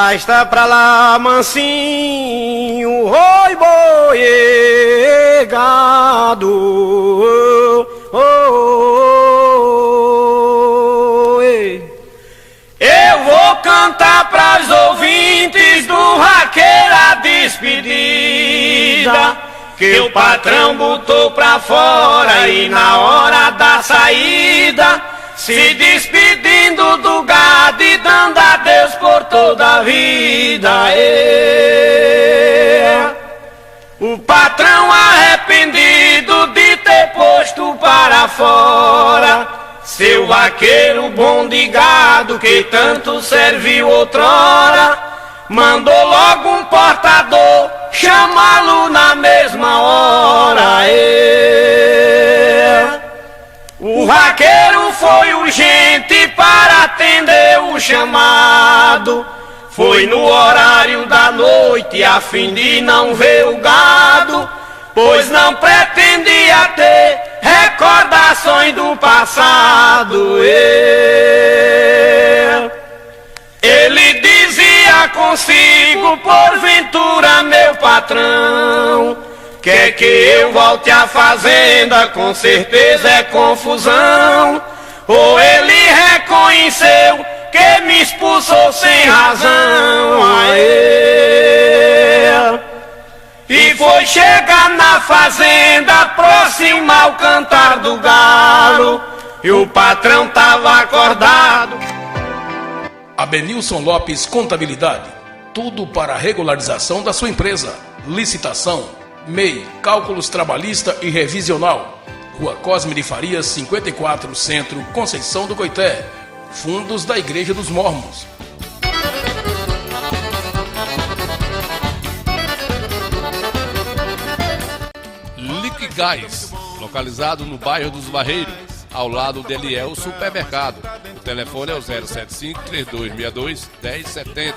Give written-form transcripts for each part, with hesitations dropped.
arrasta pra lá mansinho, oi boi gado, eu vou cantar pras ouvintes do Raqueiro a despedida, que o patrão botou pra fora e na hora da saída, se despedindo do gado e dando adeus por toda a vida. O patrão arrependido de ter posto para fora seu vaqueiro bom de gado que tanto serviu outrora, mandou logo um portador chamá-lo na mesma hora. O vaqueiro foi urgente para atender o chamado, foi no horário da noite a fim de não ver o gado, pois não pretendia ter recordações do passado. Ele dizia consigo, porventura meu patrão, quer que eu volte à fazenda, com certeza é confusão. Ou ele reconheceu que me expulsou sem razão. E foi chegar na fazenda, aproximar o cantar do galo, e o patrão tava acordado. Abenilson Lopes Contabilidade, tudo para a regularização da sua empresa, licitação, MEI, cálculos trabalhista e revisional. Rua Cosme de Farias, 54, Centro, Conceição do Coité. Fundos da Igreja dos Mormons. Liquigás, localizado no bairro dos Barreiros, ao lado do Eliel Supermercado. O telefone é o 075-3262-1070,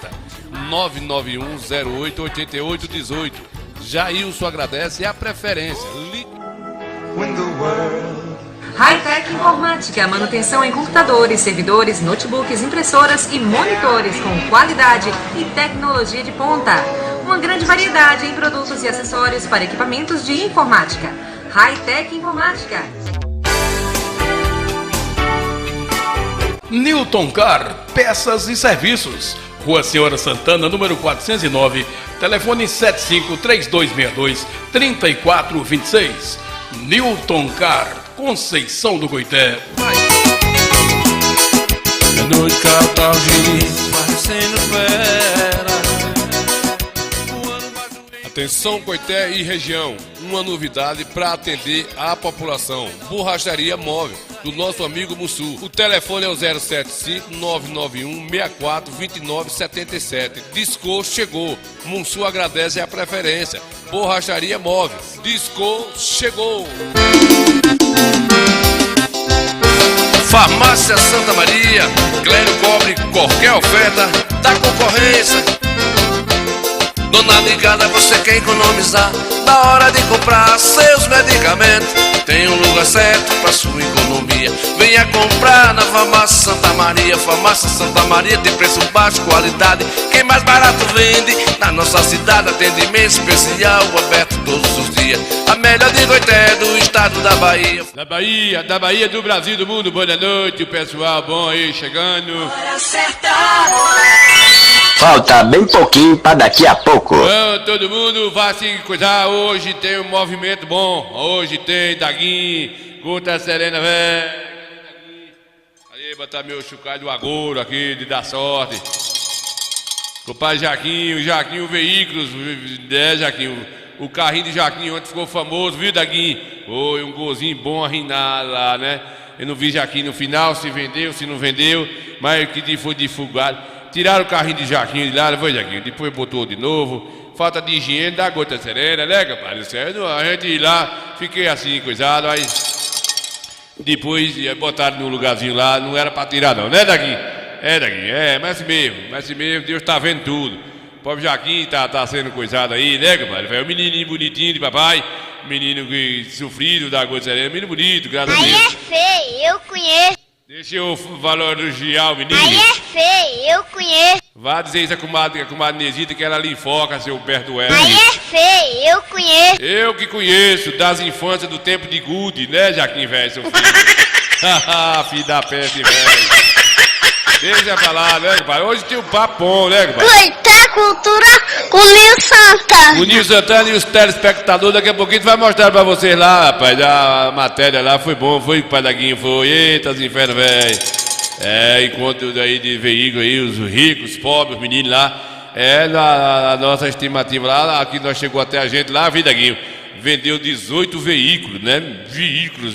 991-08-8818. Jailson agradece a preferência. Hightech Informática, manutenção em computadores, servidores, notebooks, impressoras e monitores com qualidade e tecnologia de ponta. Uma grande variedade em produtos e acessórios para equipamentos de informática. Hightech Informática. Newton Car, peças e serviços. Rua Senhora Santana, número 409, telefone 75-3262-3426. Newton Car, Conceição do Coité. Atenção Coité e região, uma novidade para atender a população. Borracharia móvel do nosso amigo Mussu. O telefone é o 075-991-64-2977. Disco chegou. Mussu agradece a preferência. Borracharia móvel. Disco chegou. Farmácia Santa Maria. Clélio cobre qualquer oferta da concorrência. Dona ligada, você quer economizar na hora de comprar seus medicamentos. Tem um lugar certo para sua economia. Venha comprar na Farmácia Santa Maria. Farmácia Santa Maria tem preço baixo, qualidade. Quem mais barato vende na nossa cidade. Atendimento especial, aberto todos os dias. A melhor de Coité do estado da Bahia. Da Bahia, do Brasil, do mundo. Boa noite, o pessoal bom aí chegando. Hora certa. Falta bem pouquinho para daqui a pouco. Todo mundo vai se cuidar. Hoje tem um movimento bom. Hoje tem Daguinho, Guta Serena, velho. Aí, botar meu chocalho do agouro aqui, de dar sorte. Compadre Jaquinho Veículos, Jaquinho. O carrinho de Jaquinho ontem ficou famoso, viu, Daguinho? Foi um golzinho bom arrinado lá, né? Eu não vi Jaquinho no final, se vendeu, se não vendeu, mas que foi divulgado. Tiraram o carrinho de Jaquinho de lá, foi, Jaquinho? Depois botou de novo. Falta de higiene da Gota Serena, né, compadre? A gente ir lá, fiquei assim, coisado, aí depois botaram no lugarzinho lá, não era pra tirar não, né, Daguinho? Daguinho, mas assim mesmo, Deus tá vendo tudo. O pobre Jaquinho tá sendo coisado aí, né, compadre? É um menininho bonitinho de papai, menino sofrido da Gota Serena, menino bonito, graças a Deus. Aí é feio, eu conheço. Deixa eu valoriziar o menino. Aí é feio, eu conheço. Vá dizer isso a comadre Nesita, que ela lhe enfoca, seu Berto Aí é feio, eu conheço. Eu que conheço das infâncias do tempo de Good, né, Jaquim, velho, seu filho? Filho da peste, velho. Deixa pra lá, né, compadre? Hoje tem um papo bom, né, compadre? Muita cultura com o Nil Santana. O Nil Santana e os telespectadores, daqui a pouquinho a gente vai mostrar pra vocês lá, rapaz. A matéria lá foi bom, foi, Padaguinho, foi. Eita, as infernos, velho. Encontro aí de veículos aí, os ricos, os pobres, os meninos lá. A nossa estimativa lá, que nós chegou até a gente lá, Vidaguinho. Vendeu 18 veículos, né?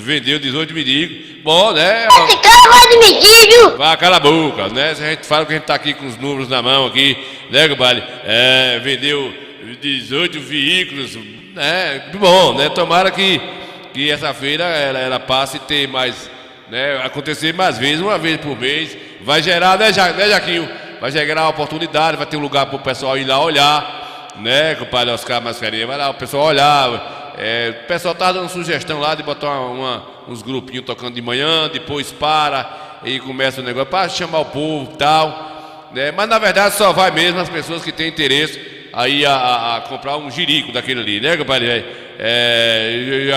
Vendeu 18 veículos. Bom, né? Esse cara vai de medídio. Vá, cala a boca, né? Se a gente fala que a gente tá aqui com os números na mão aqui, né, compadre? Vendeu 18 veículos, né? Bom, né? Tomara que essa feira ela passe a ter mais, né? Acontecer mais vezes, uma vez por mês. Vai gerar, né, Jaquinho? Vai gerar uma oportunidade, vai ter um lugar pro pessoal ir lá olhar, né, compadre Oscar Mascarinha? Vai lá o pessoal olhar. O pessoal tá dando sugestão lá de botar uns grupinhos tocando de manhã, depois para e começa o negócio para chamar o povo e tal, né? Mas na verdade só vai mesmo as pessoas que têm interesse aí a comprar um jirico daquele ali, né, compadre?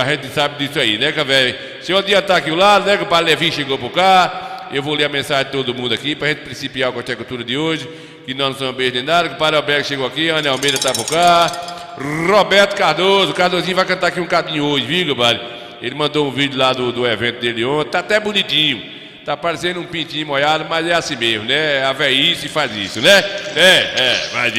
A gente sabe disso aí, né, velho? Se eu adiantar aqui o lado, né, compadre Levi chegou por cá, eu vou ler a mensagem de todo mundo aqui pra gente principiar a cultura de hoje, que nós não somos beijo nem nada, que o compadre Alberto chegou aqui, Ana Almeida tá por cá. Roberto Cardoso, o Cardozinho vai cantar aqui um cadinho hoje, viu, compadre? Ele mandou um vídeo lá do evento dele ontem, tá até bonitinho. Tá parecendo um pintinho molhado, mas é assim mesmo, né? A velhice faz isso, né? Faz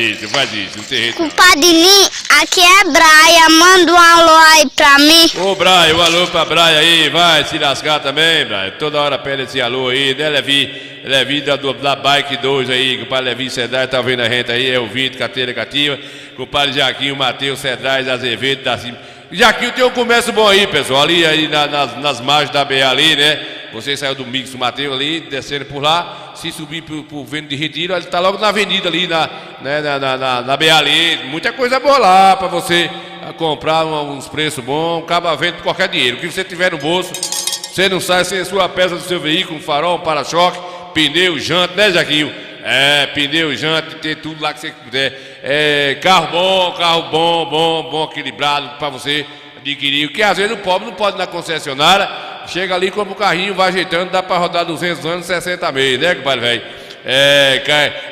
isso, não tem jeito. Compadrinho, aqui é Braia, manda um alô aí pra mim. Ô, Braia, um alô pra Braia aí, vai se lascar também, Braia. Toda hora pede esse alô aí, né, Levi da Bike 2 aí, que o pai Levi Cedrais tá vendo a gente aí, é ouvinte, carteira cativa. Com o padre Jaquinho, Matheus Cedrais, Azevedo, tá assim. Jaquinho tem um comércio bom aí, pessoal, ali nas margens da BA ali, né? Você saiu do Mix, o Matheus ali, descendo por lá, se subir pro Vento de Retiro, ele tá logo na avenida ali, na BA ali. Muita coisa boa lá pra você comprar uns preços bons, acaba vendo por qualquer dinheiro. O que você tiver no bolso, você não sai sem a sua peça do seu veículo, um farol, um para-choque, pneu, janta, né, Jaquinho? Pneu, janta, tem tudo lá que você quiser. Carro bom, equilibrado pra você adquirir. Porque às vezes o pobre não pode ir na concessionária, chega ali, compra o carrinho, vai ajeitando, dá pra rodar 200 anos, 60 meses, né, compadre, velho?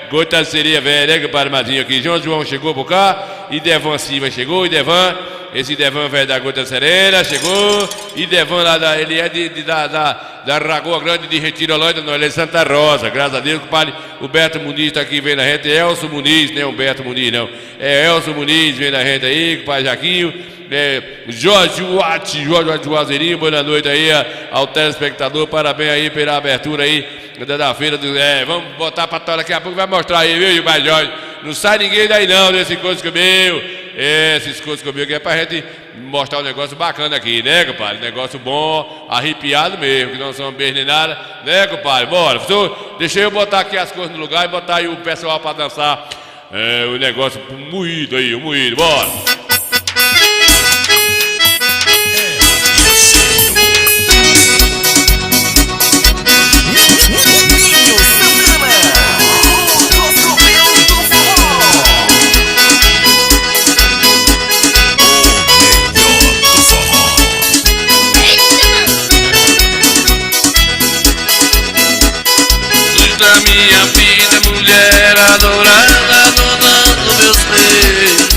Gota seria velho, né, compadre Madinho aqui. João chegou por cá, e Devan Silva chegou, e Devan, esse Devan velho da Gota Serena chegou, e Devan lá, ele é da Lagoa Grande de Retiro, não, ele é de Santa Rosa, graças a Deus, compadre. O Beto Muniz tá aqui vendo a gente, Elcio Muniz, não é o Beto Muniz, não. Elcio Muniz vendo a gente aí, compadre Jaquinho. Jorge Juazeirinho, boa noite aí ao telespectador, parabéns aí pela abertura aí da feira vamos botar pra toda daqui a pouco, vai mostrar aí, viu, Gilmar Jorge? Não sai ninguém daí não, desse coisa comigo. Esses coisas comigo que é pra gente mostrar um negócio bacana aqui, né, compadre? Negócio bom, arrepiado mesmo, que não somos beijo nem nada, né, compadre? Bora, deixa eu botar aqui as coisas no lugar e botar aí o pessoal pra dançar o negócio moído aí, o moído, bora! Da minha vida, mulher adorada, dona dos meus beijos.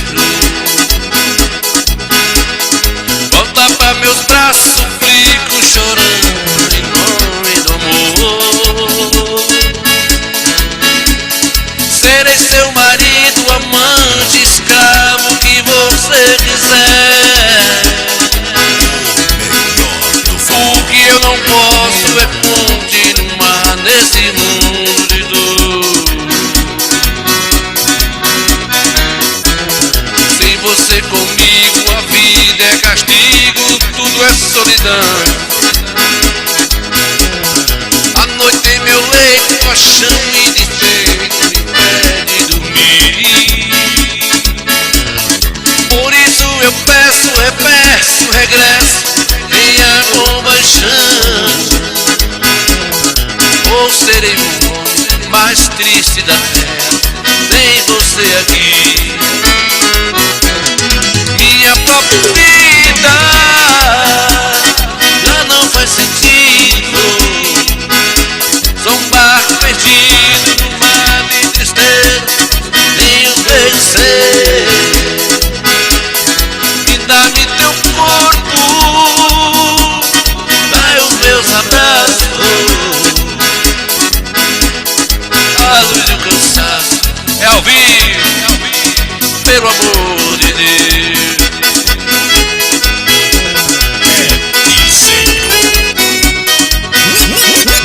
Volta pra meus braços, suplico chorando em nome do amor. Serei seu marido, amante, escravo, que você quiser. O que eu não posso é continuar nesse mundo de dor. Sem você comigo a vida é castigo, tudo é solidão. A noite em meu leito, paixão e despeito me impede dormir. Por isso eu peço, repeço, regresso, minha compaixão. Ou serei o homem mais triste da terra, você aqui. Minha própria vida já não faz sentido. Sou um barco perdido no mar de tristeza. Tenho beijos seus. Me dá-me teu corpo, dai os meus abraços. A luz e o cansaço é ao vivo, pelo amor de Deus.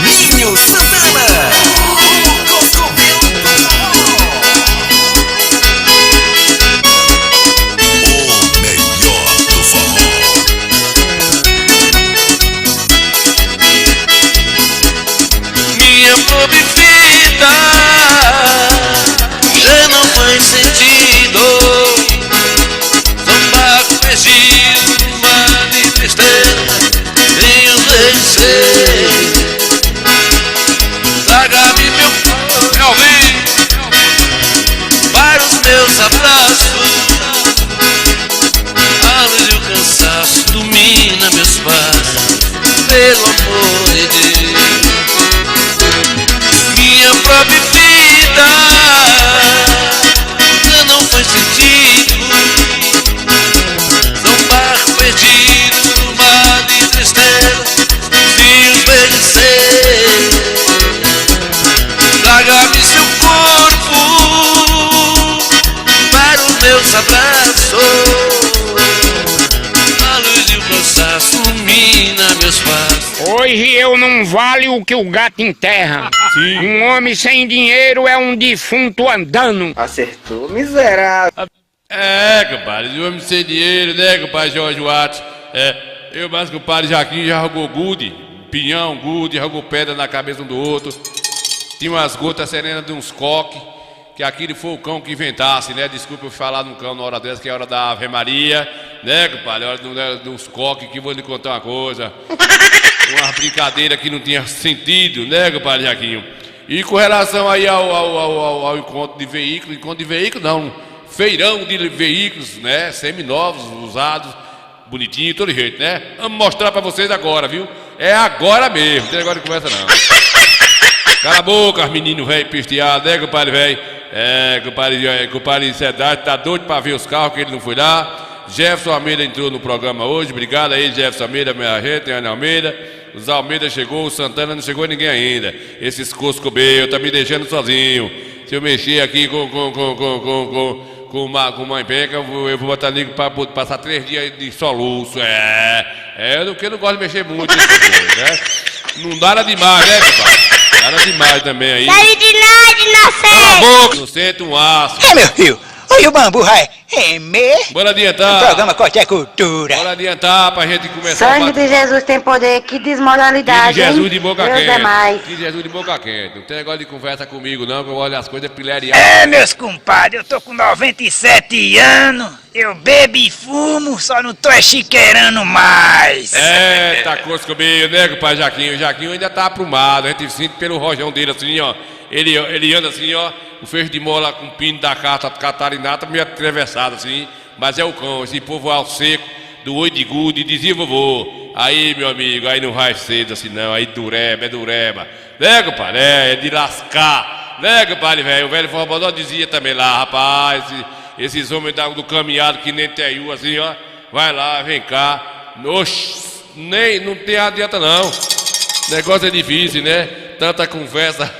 Ninho Santana, o melhor do forró. Minha pobre vida já não faz sentido. Sou um barco perdido no mar de tristeza. Venho vencer. Traga-me meu Calvin para os meus abraços. A luz e o cansaço domina meus passos. Pelo amor de Deus. Minha própria vida já não faz sentido. Sou um barco perdido no mar de tristeza. Se os envelhecer, traga-me seu corpo para os meus abraços. A luz e o cansaço ilumina meus passos. Hoje eu não valho o que o gato enterra. Sim. Um homem sem dinheiro é um defunto andando. Acertou, miserável. É, compadre, o homem sem dinheiro, né, compadre Jorge Watts? Eu mais compadre Jaquinho já jogou gude, pinhão, gude, jogou pedra na cabeça um do outro. Tinha umas gotas serenas de uns coques, que aquele foi o cão que inventasse, né? Desculpa eu falar num cão na hora dessa, que é a hora da Ave Maria, né, compadre? A hora dos coques, que vou lhe contar uma coisa. Uma brincadeira que não tinha sentido, né, compadre Jaquinho? E com relação aí ao encontro de veículos não, feirão de veículos, né, seminovos, usados, bonitinho, todo jeito, né? Vamos mostrar pra vocês agora, viu? É agora mesmo, não tem negócio de conversa não. Cala a boca, menino velho pisteado, né, compadre velho? Compadre Cedade tá doido pra ver os carros que ele não foi lá. Jefferson Almeida entrou no programa hoje, obrigado aí, Jefferson Almeida, minha gente, Ana Almeida. Os Almeida chegou, o Santana não chegou ninguém ainda. Esses Coscobeio tá me deixando sozinho. Se eu mexer aqui com uma empenca, eu vou botar ligo para passar 3 dias de soluço. Porque eu não gosto de mexer muito nessas coisas, né? Não dá nada demais, né, compadre? Nada demais também aí. Daí de nada, na fé. Cala a boca, não senta um aço. É, meu filho. Olha o bambu, vai. Bora adiantar. O programa Corte é Cultura. Bora adiantar pra gente começar. Sangue de Jesus tem poder, que desmoralidade, que Jesus hein? de boca Deus quente. é mais. Que Jesus de boca quente. Não tem negócio de conversa comigo não, que eu olho as coisas pilhariadas. Meus compadres, eu tô com 97 anos. Eu bebo e fumo, só não tô chiqueirando mais. Tá Coscobeio, né, compadre Jaquinho? O Jaquinho ainda tá aprumado. A gente sente pelo rojão dele assim, ó. Ele anda assim, ó. O feixe de mola com o pino da carta catarinata meio atravessado assim. Mas é o cão, esse povo ao seco, do oi de gude, dizia vovô. Aí, meu amigo, aí não vai cedo assim não. Aí é dureba. Né, compadre? É de lascar. Né, compadre, velho? O velho Formador dizia também lá, rapaz, esses homens do caminhado que nem tem assim, ó. Vai lá, vem cá. Oxi, não tem adianta não. Negócio é difícil, né? Tanta conversa.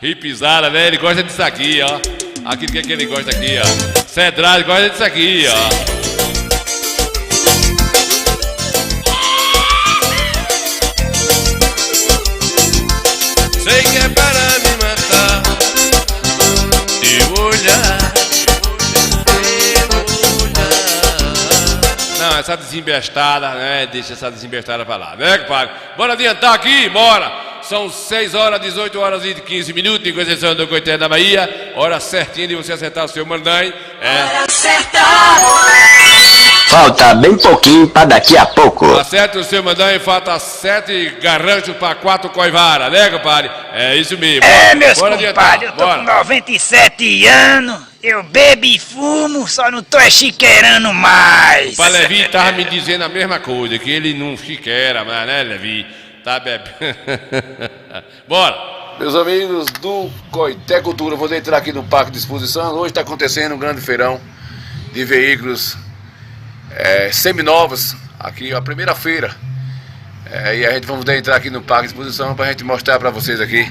Ripisada, né? Ele gosta disso aqui, ó. Aquilo que ele gosta aqui, ó. Cedrado gosta disso aqui, ó. Sei que é para me matar. Teu olhar. Não, essa desembestada, né? Deixa essa desembestada pra lá, né, compadre? Bora adiantar aqui, bora! São 6 horas, 18 horas e 15 minutos, em Conceição do Coité da Bahia. Hora certinha de você acertar o seu mandanho. Hora certa! Falta bem pouquinho pra daqui a pouco. Acerta o seu mandão e falta 7 garranchos pra 4 coivaras, né, compadre? É isso mesmo. Meus compadres, eu tô com 97 anos, eu bebo e fumo, só não tô chiqueirando mais. O Levi tava me dizendo a mesma coisa, que ele não chiqueira, mas né, Levi? Tá bebendo. Bora. Meus amigos do Coité Cultura, vou entrar aqui no Parque de Exposição. Hoje está acontecendo um grande feirão de veículos seminovos, aqui a primeira feira. E a gente vamos entrar aqui no Parque de Exposição para a gente mostrar para vocês aqui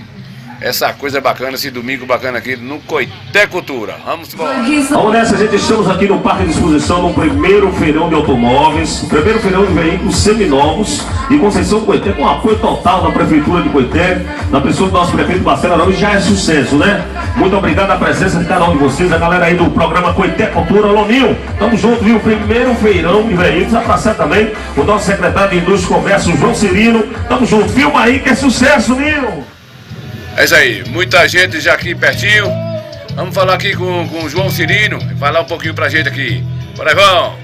essa coisa bacana, esse domingo bacana aqui no Coité Cultura. Vamos embora. Vamos nessa, gente. Estamos aqui no Parque de Exposição, no primeiro feirão de automóveis, o primeiro feirão de veículos seminovos de Conceição do Coité, com apoio total da Prefeitura de Coité, da pessoa do nosso prefeito Marcelo Araújo. Já é sucesso, né? Muito obrigado a presença de cada um de vocês, a galera aí do programa Coité Cultura. Loninho, tamo junto, viu? Primeiro feirão de veículos, abraçar também o nosso secretário de Indústria e Comércio, João Cirino. Tamo junto, filma aí que é sucesso, Nil! É isso aí, muita gente já aqui pertinho. Vamos falar aqui com o João Cirino, falar um pouquinho pra gente aqui. Bora, João!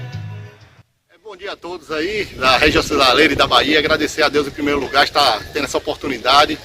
Bom dia a todos aí, da região cidadaleira e da Bahia. Agradecer a Deus em primeiro lugar, estar tendo essa oportunidade.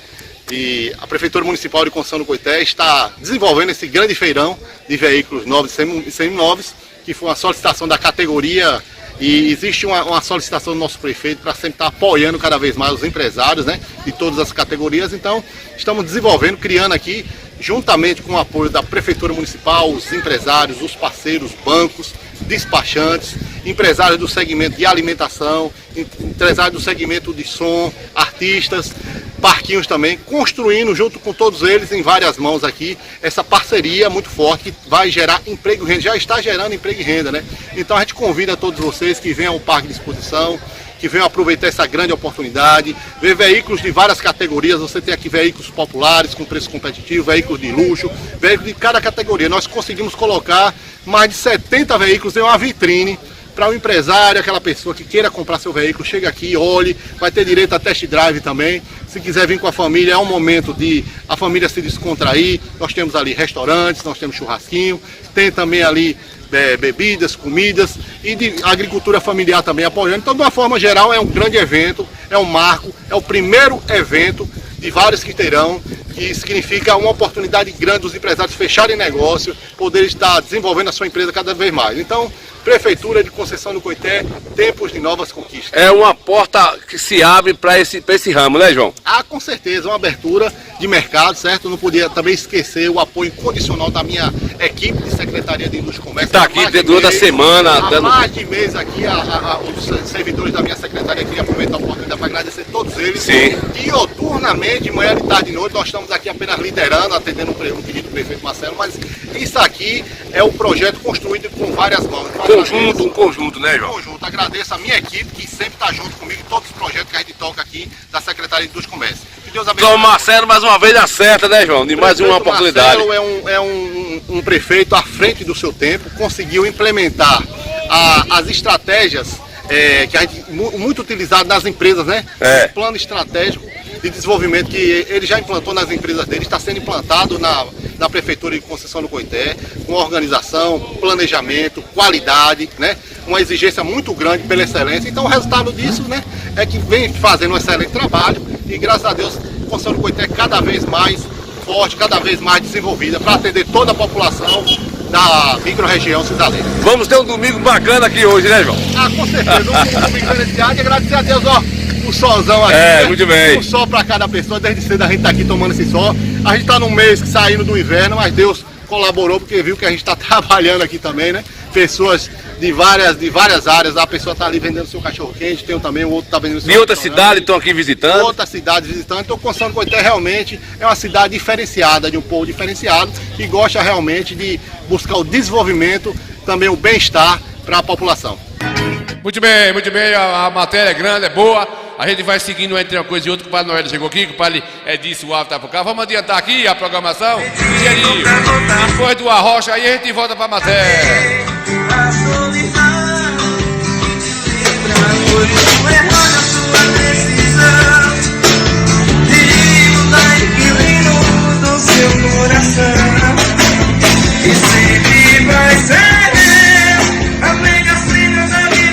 E a Prefeitura Municipal de Conceição do Coité está desenvolvendo esse grande feirão de veículos novos e seminovos, que foi uma solicitação da categoria. E existe uma solicitação do nosso prefeito para sempre estar apoiando cada vez mais os empresários, né, de todas as categorias. Então, estamos desenvolvendo, criando aqui, juntamente com o apoio da Prefeitura Municipal, os empresários, os parceiros, bancos, despachantes, empresários do segmento de alimentação, empresários do segmento de som, artistas, parquinhos também, construindo junto com todos eles em várias mãos aqui essa parceria muito forte que vai gerar emprego e renda, já está gerando emprego e renda, né? Então a gente convida a todos vocês que venham ao Parque de Exposição, que venham aproveitar essa grande oportunidade, ver veículos de várias categorias. Você tem aqui veículos populares com preço competitivo, veículos de luxo, veículos de cada categoria. Nós conseguimos colocar mais de 70 veículos em uma vitrine para o empresário, aquela pessoa que queira comprar seu veículo, chega aqui, olhe, vai ter direito a test drive também. Se quiser vir com a família, é um momento de a família se descontrair. Nós temos ali restaurantes, nós temos churrasquinho, tem também ali bebidas, comidas e de agricultura familiar também apoiando. Então, de uma forma geral, é um grande evento, é um marco, é o primeiro evento de vários que terão, que significa uma oportunidade grande dos empresários fecharem negócio, poder estar desenvolvendo a sua empresa cada vez mais. Então, Prefeitura de Conceição do Coité, tempos de novas conquistas. É uma porta que se abre para esse ramo, né, João? Ah, com certeza, uma abertura de mercado, certo? Eu não podia também esquecer o apoio incondicional da minha equipe de Secretaria de Indústria e Comércio. Está aqui durante a semana. Há mais de mês aqui, os servidores da minha secretaria, queria aproveitar a oportunidade para agradecer a todos eles. Sim. Dioturnamente, manhã, de tarde e noite, nós estamos aqui apenas liderando, atendendo um pedido do prefeito Marcelo, mas isso aqui é um projeto construído com várias mãos. Um conjunto, né, João? Um conjunto. Agradeço a minha equipe que sempre está junto comigo em todos os projetos que a gente toca aqui da Secretaria de Indústria e Comércio. Que Deus abençoe. Então, Marcelo, mais uma vez acerta, né, João? De mais uma oportunidade. Marcelo é um prefeito à frente do seu tempo, conseguiu implementar as estratégias que a gente muito utilizado nas empresas, né? O plano estratégico de desenvolvimento que ele já implantou nas empresas dele, está sendo implantado na Prefeitura de Conceição do Coité, com organização, planejamento, qualidade, né? Uma exigência muito grande pela excelência. Então o resultado disso, né, é que vem fazendo um excelente trabalho e graças a Deus Conceição do Coité cada vez mais forte, cada vez mais desenvolvida para atender toda a população da micro-região cidadaleira. Vamos ter um domingo bacana aqui hoje, né, João? Ah, com certeza, um domingo beneficiado e agradecer a Deus, ó, o solzão aqui. É, né? Muito bem. Um sol para cada pessoa, desde cedo a gente tá aqui tomando esse sol. A gente tá num mês saindo do inverno, mas Deus colaborou porque viu que a gente tá trabalhando aqui também, né? Pessoas de várias áreas, a pessoa tá ali vendendo seu cachorro quente, tem também o outro tá vendendo seu. E outras cidades estão aqui visitando? Outras cidades visitando. Então, Conceição do Coité realmente é uma cidade diferenciada, de um povo diferenciado, que gosta realmente de buscar o desenvolvimento, também o bem-estar para a população. Muito bem, a matéria é grande, é boa. A gente vai seguindo entre uma coisa e outra. O Padre Noel chegou aqui, o Padre disse o alto tá por cá. Vamos adiantar aqui a programação. Ligeirinho. Depois do arrocha aí a gente volta pra matéria. E sempre vai ser a mega cena da minha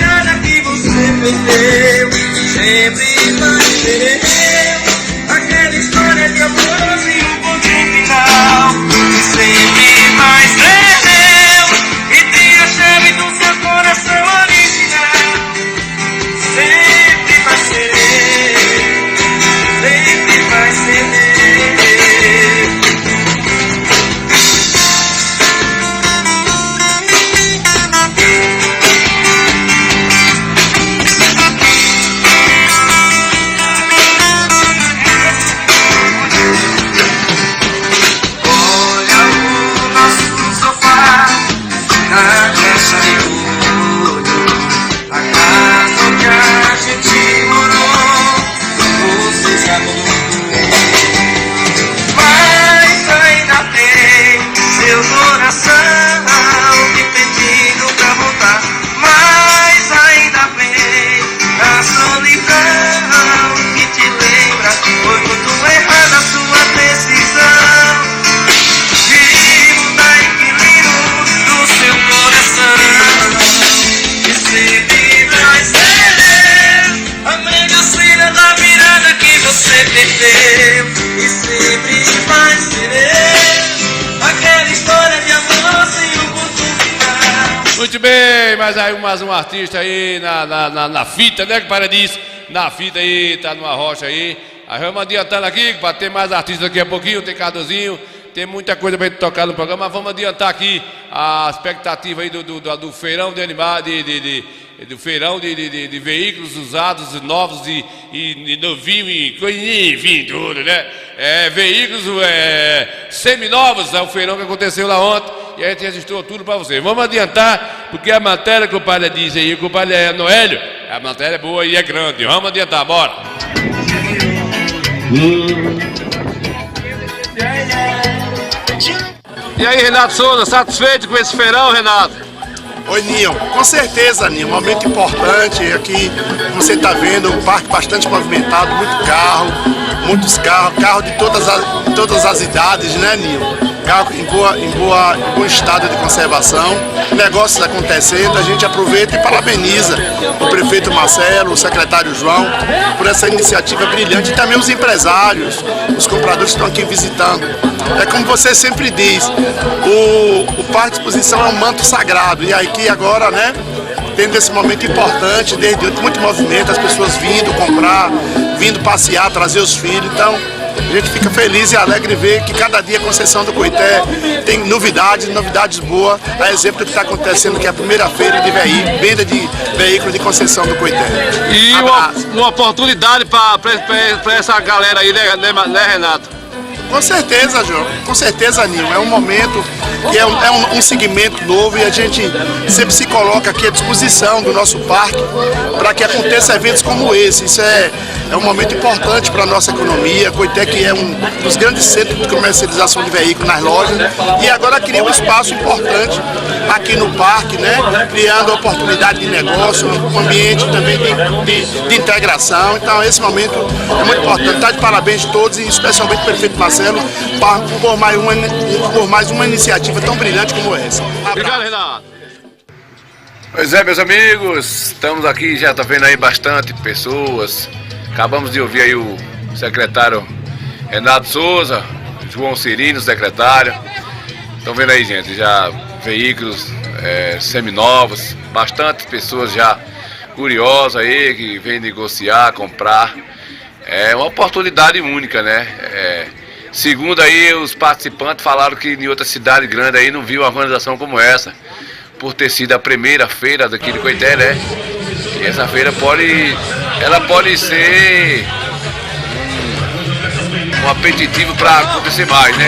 Muito bem, mas aí mais um artista aí na fita, né, que para disso? Na fita aí, tá numa rocha aí. Aí vamos adiantando aqui, para ter mais artistas daqui a pouquinho, tem Cardozinho, tem muita coisa pra gente tocar no programa, mas vamos adiantar aqui a expectativa aí do feirão de animais, do feirão de veículos usados, novos e novinhos, enfim, tudo, né? Veículos seminovos, é o feirão que aconteceu lá ontem e a gente registrou tudo pra você. Vamos adiantar, porque a matéria que o padre diz aí, que o padre é Noélio, a matéria é boa e é grande. Vamos adiantar, bora! E aí, Renato Souza, satisfeito com esse feirão, Renato? Oi, Ninho. Com certeza, Ninho. Um momento importante. Aqui, como você está vendo, um parque bastante movimentado, muitos carros de todas as idades, né, Ninho? Carro em bom estado de conservação, negócios acontecendo, a gente aproveita e parabeniza o prefeito Marcelo, o secretário João, por essa iniciativa brilhante e também os empresários, os compradores que estão aqui visitando. É como você sempre diz, o Parque de Exposição é um manto sagrado e aqui agora, né, tendo esse momento importante, desde muito movimento, as pessoas vindo comprar, vindo passear, trazer os filhos, então a gente fica feliz e alegre ver que cada dia a Conceição do Coité tem novidades boas, a exemplo do que está acontecendo, que é a primeira feira de venda de veículos de Conceição do Coité. E uma oportunidade para essa galera aí, né, Renato? Com certeza, João. Com certeza, Ninho. É um momento que é um segmento novo e a gente sempre se coloca aqui à disposição do nosso parque para que aconteçam eventos como esse. Isso é um momento importante para a nossa economia. Coité, que é um dos grandes centros de comercialização de veículos nas lojas, e agora cria um espaço importante aqui no parque, né? Criando oportunidade de negócio, um ambiente também de integração. Então, esse momento é muito importante. Está de parabéns a todos e especialmente o prefeito Marcelo por mais uma iniciativa tão brilhante como essa. Obrigado, Renato. Pois é, meus amigos, estamos aqui, já tá vendo aí bastante pessoas. Acabamos de ouvir aí o secretário Renato Souza, João Cirino, secretário. Estão vendo aí, gente, já veículos seminovos, bastante pessoas já curiosas aí, que vêm negociar, comprar. É uma oportunidade única, né? Segundo aí os participantes falaram que em outra cidade grande aí não viu uma organização como essa, por ter sido a primeira feira daqui de Coité, né? E essa feira pode ser um apetitivo para acontecer mais, né?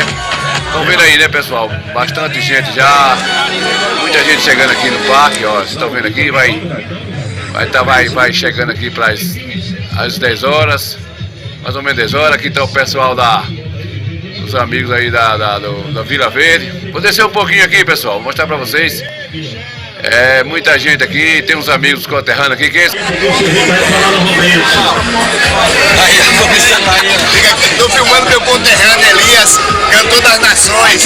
Estão vendo aí, né, pessoal? Bastante gente já, muita gente chegando aqui no parque, ó. Vocês estão vendo aqui, vai chegando aqui para as 10 horas, mais ou menos 10 horas. Aqui está o pessoal os amigos aí da Vila Verde. Vou descer um pouquinho aqui, pessoal, vou mostrar pra vocês. Muita gente aqui, tem uns amigos conterrâneos aqui. Quem é esse? Tô filmando meu conterrâneo Elias, cantor das nações.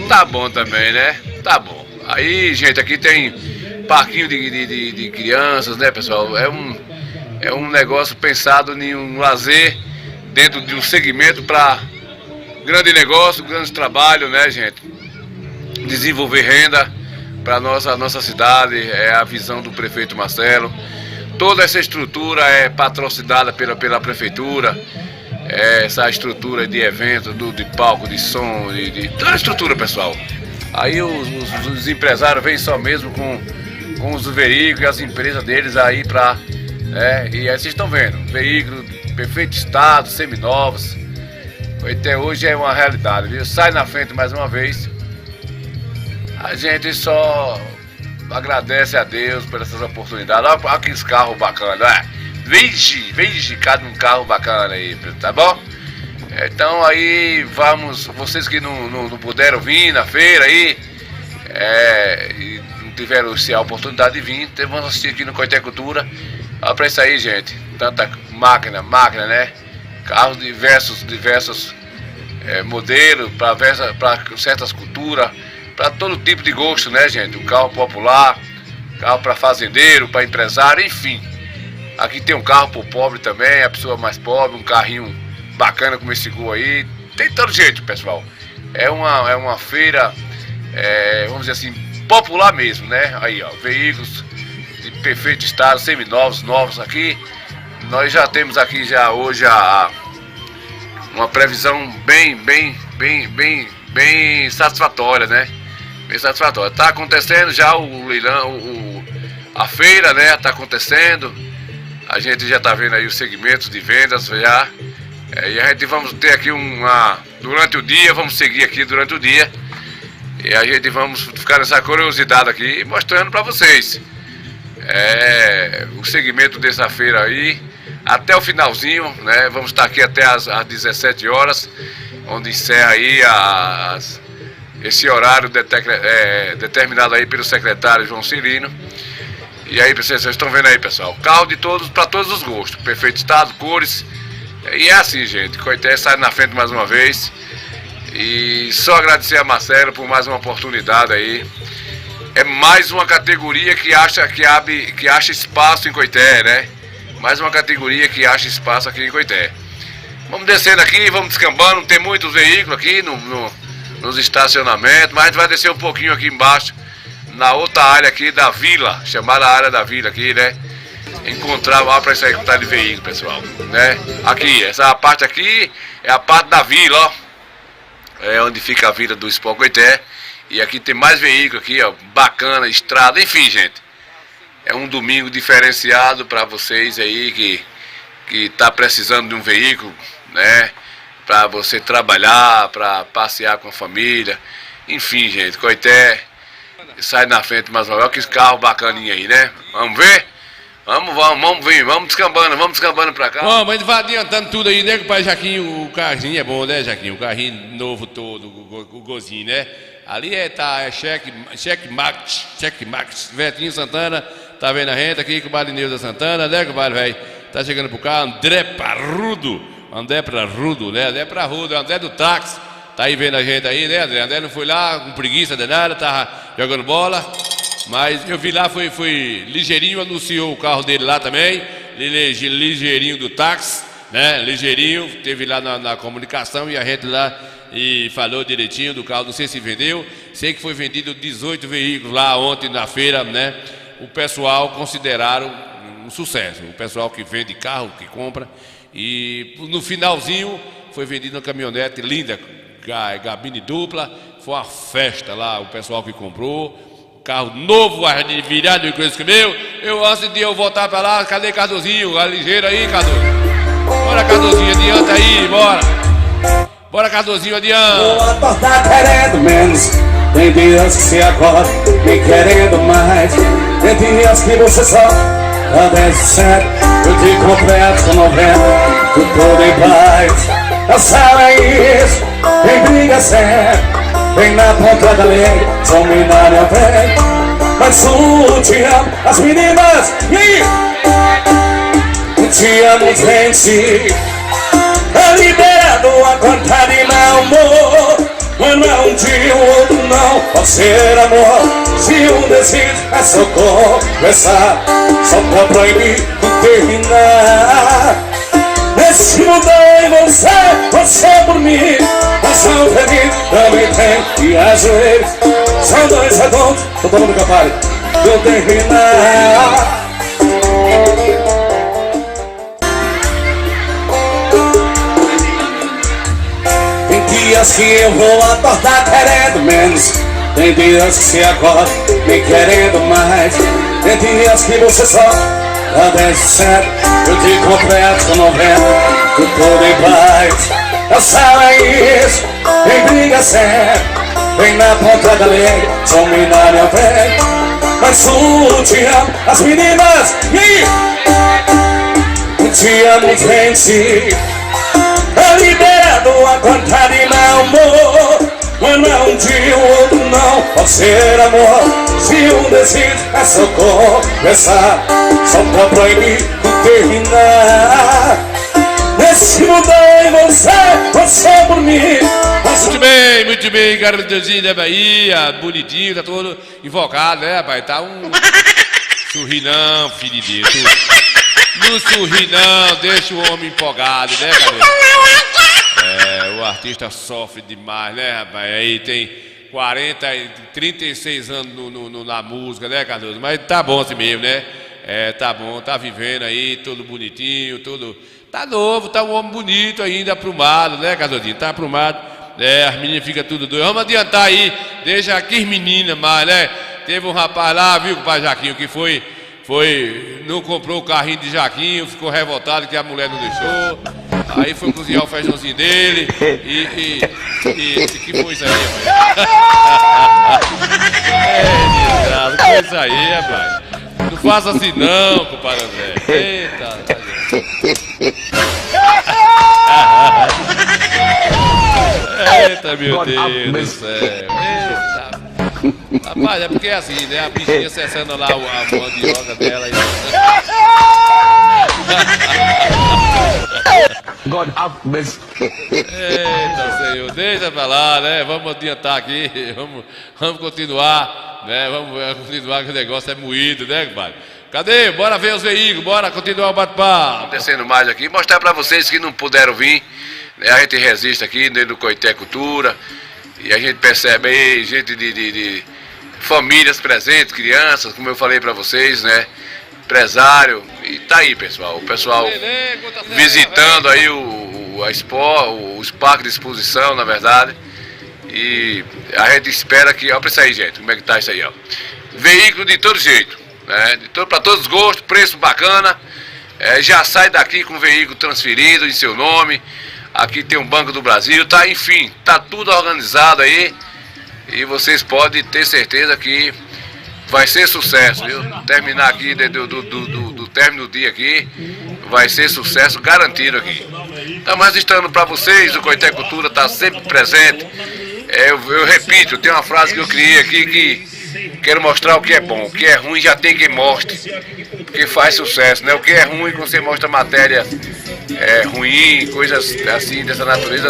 Tá bom também, né? Tá bom. Aí, gente, aqui tem parquinho de crianças, né, pessoal? É um negócio pensado em um lazer dentro de um segmento para grande negócio, grande trabalho, né, gente? Desenvolver renda para nossa cidade, é a visão do prefeito Marcelo. Toda essa estrutura é patrocinada pela prefeitura, essa estrutura de evento, de palco, de som, de toda a estrutura, pessoal. Aí os empresários vêm só mesmo com os veículos e as empresas deles aí para... e aí vocês estão vendo, veículos em perfeito estado, seminovos. Até hoje é uma realidade, viu? Sai na frente mais uma vez. A gente só agradece a Deus por essas oportunidades. Olha aqueles carros bacanas, Vixe, cada um carro bacana aí, tá bom? Então aí vamos, vocês que não puderam vir na feira aí, e não tiveram a oportunidade de vir, então vamos assistir aqui no Coité Cultura. Olha pra isso aí, gente, tanta máquina, né? Carros diversos modelos, para certas culturas, para todo tipo de gosto, né, gente? Um carro popular, carro para fazendeiro, para empresário, enfim. Aqui tem um carro pro pobre também, a pessoa mais pobre, um carrinho bacana como esse Gol aí. Tem todo jeito, pessoal. É uma feira vamos dizer assim, popular mesmo, né? Aí, ó, veículos de perfeito estado, seminovos, novos aqui. Nós já temos aqui já hoje uma previsão bem satisfatória, né? Bem satisfatória. Tá acontecendo já o leilão, a feira, né? Tá acontecendo. A gente já tá vendo aí os segmentos de vendas já. E a gente vamos ter aqui durante o dia, vamos seguir aqui durante o dia. E a gente vamos ficar nessa curiosidade aqui, mostrando para vocês o segmento dessa feira aí, até o finalzinho, né? Vamos estar aqui até às 17 horas, onde encerra aí esse horário determinado aí pelo secretário João Cirino. E aí, vocês estão vendo aí, pessoal, carro de todos, para todos os gostos, perfeito estado, cores. E é assim, gente, Coité sai na frente mais uma vez. E só agradecer a Marcelo por mais uma oportunidade aí. É mais uma categoria que acha espaço em Coité, né? Mais uma categoria que acha espaço aqui em Coité. Vamos descendo aqui, vamos descambando, tem muitos veículos aqui nos estacionamentos, mas a gente vai descer um pouquinho aqui embaixo, na outra área aqui da vila, chamada área da vila aqui, né? Encontrar lá para sair de veículo, pessoal, né? Aqui, essa parte aqui é a parte da vila, ó. É onde fica a vila do Expo Coité. E aqui tem mais veículos aqui, ó, bacana, estrada, enfim, gente. É um domingo diferenciado para vocês aí que tá precisando de um veículo, né? Para você trabalhar, para passear com a família. Enfim, gente, Coité sai na frente mais uma vez. Olha que carro bacaninha aí, né? Vamos ver? Vamos vir, vamos descambando pra cá. Bom, mas vai adiantando tudo aí, né, pai Jaquinho? O carrinho é bom, né, Jaquinho? O carrinho novo todo, o gozinho, né? Ali Checkmate, Vetinho Santana, tá vendo a gente aqui com o Balineu da Santana, né, com o Baile, velho? Tá chegando pro carro, André Parrudo, né? André do táxi, tá aí vendo a gente aí, né, André? André não foi lá com preguiça de nada, tava jogando bola. Mas eu vi lá, foi ligeirinho, anunciou o carro dele lá também, ligeirinho do táxi, né? Ligeirinho, teve lá na comunicação e a gente lá e falou direitinho do carro, não sei se vendeu, sei que foi vendido 18 veículos lá ontem na feira, né? O pessoal consideraram um sucesso, o pessoal que vende carro, que compra, e no finalzinho foi vendida uma caminhonete linda, gabine dupla, foi uma festa lá, o pessoal que comprou. Carro novo, virado e coisa que meu. Antes de eu voltar pra lá, cadê Cardozinho? A ligeira aí, Cardoso. Bora, Cardozinho, adianta aí, bora. Bora, Cardozinho, adianta. Vou acordar querendo menos. Tem dias que se acorda me querendo mais. Tem dias que você só agradece certo. Eu te completo com 90, tu todo em paz. Eu sei isso, tem briga certo. Vem na ponta da lei, são minário velho. Mas te amo, as meninas te amo, gente. É liberado a contar de mau humor. Mas não de um outro não pode ser amor. Se um desejo é só conversar, só pra proibir de terminar. Nesse mundo em você por mim. Mas são feliz, também tem e às vezes são dois redondos, todo mundo capaz de eu terminar. Tem dias que eu vou acordar querendo menos. Tem dias que se acorda me querendo mais. Tem dias que você só agradece certo. Eu te completo com 90, tu todo em paz. Eu sei isso, tem briga certo. Vem na ponta da lei, são minário velho. Mas te amo, as meninas te amo, gente. É liberado a contar de mau humor. Mas não de um outro não pode ser amor. Se um desejo é só conversar, só pra proibir de terminar. Nesse mundo em você por mim. Muito bem, garotozinho da Bahia, bonitinho, tá todo invocado, né, rapaz? Tá um... Sorri não, filho de Deus. Não sorri não, deixa o homem empolgado, né, cara? O artista sofre demais, né, rapaz? Aí tem 36 anos na música, né, Cardoso? Mas tá bom assim mesmo, né? Tá bom, tá vivendo aí, todo bonitinho, tá novo, tá um homem bonito ainda, aprumado, né, Cardosinho? Tá aprumado, as meninas ficam tudo doidas. Vamos adiantar aí, deixa aqui as meninas mais, né? Teve um rapaz lá, viu, com o pai Jaquinho, que não comprou o carrinho de Jaquinho, ficou revoltado que a mulher não deixou. Aí foi cozinhar o feijãozinho dele que foi isso aí, rapaz? Desgraça, que foi isso aí, rapaz? Não faça assim não, compadre André. Eita. Eita, meu Deus do céu. Eita. Rapaz, é porque é assim, né? A bichinha cessando lá a mandioca dela e... God have mercy. Eita, Senhor, deixa pra lá, né? Vamos adiantar aqui, vamos continuar, né? Vamos continuar que o negócio é moído, né, compadre? Cadê? Bora ver os veículos, bora continuar o bate-papo. Descendo mais aqui, mostrar pra vocês que não puderam vir, né? A gente resiste aqui dentro do Coité Cultura e a gente percebe aí gente de famílias presentes, crianças, como eu falei pra vocês, né? Empresário, e tá aí, pessoal, o pessoal visitando aí os parques de exposição, na verdade, e a gente espera que, olha pra isso aí, gente, como é que tá isso aí, ó, veículo de todo jeito, né, pra todos os gostos, preço bacana, já sai daqui com o veículo transferido em seu nome, aqui tem um Banco do Brasil, tá, enfim, tá tudo organizado aí, e vocês podem ter certeza que vai ser sucesso, viu? Terminar aqui do término do dia aqui, vai ser sucesso garantido aqui. Então, mas estando para vocês, o Coité Cultura está sempre presente. Eu repito, tem uma frase que eu criei aqui que quero mostrar o que é bom. O que é ruim já tem quem mostre, porque faz sucesso, né? O que é ruim, quando você mostra matéria ruim, coisas assim dessa natureza,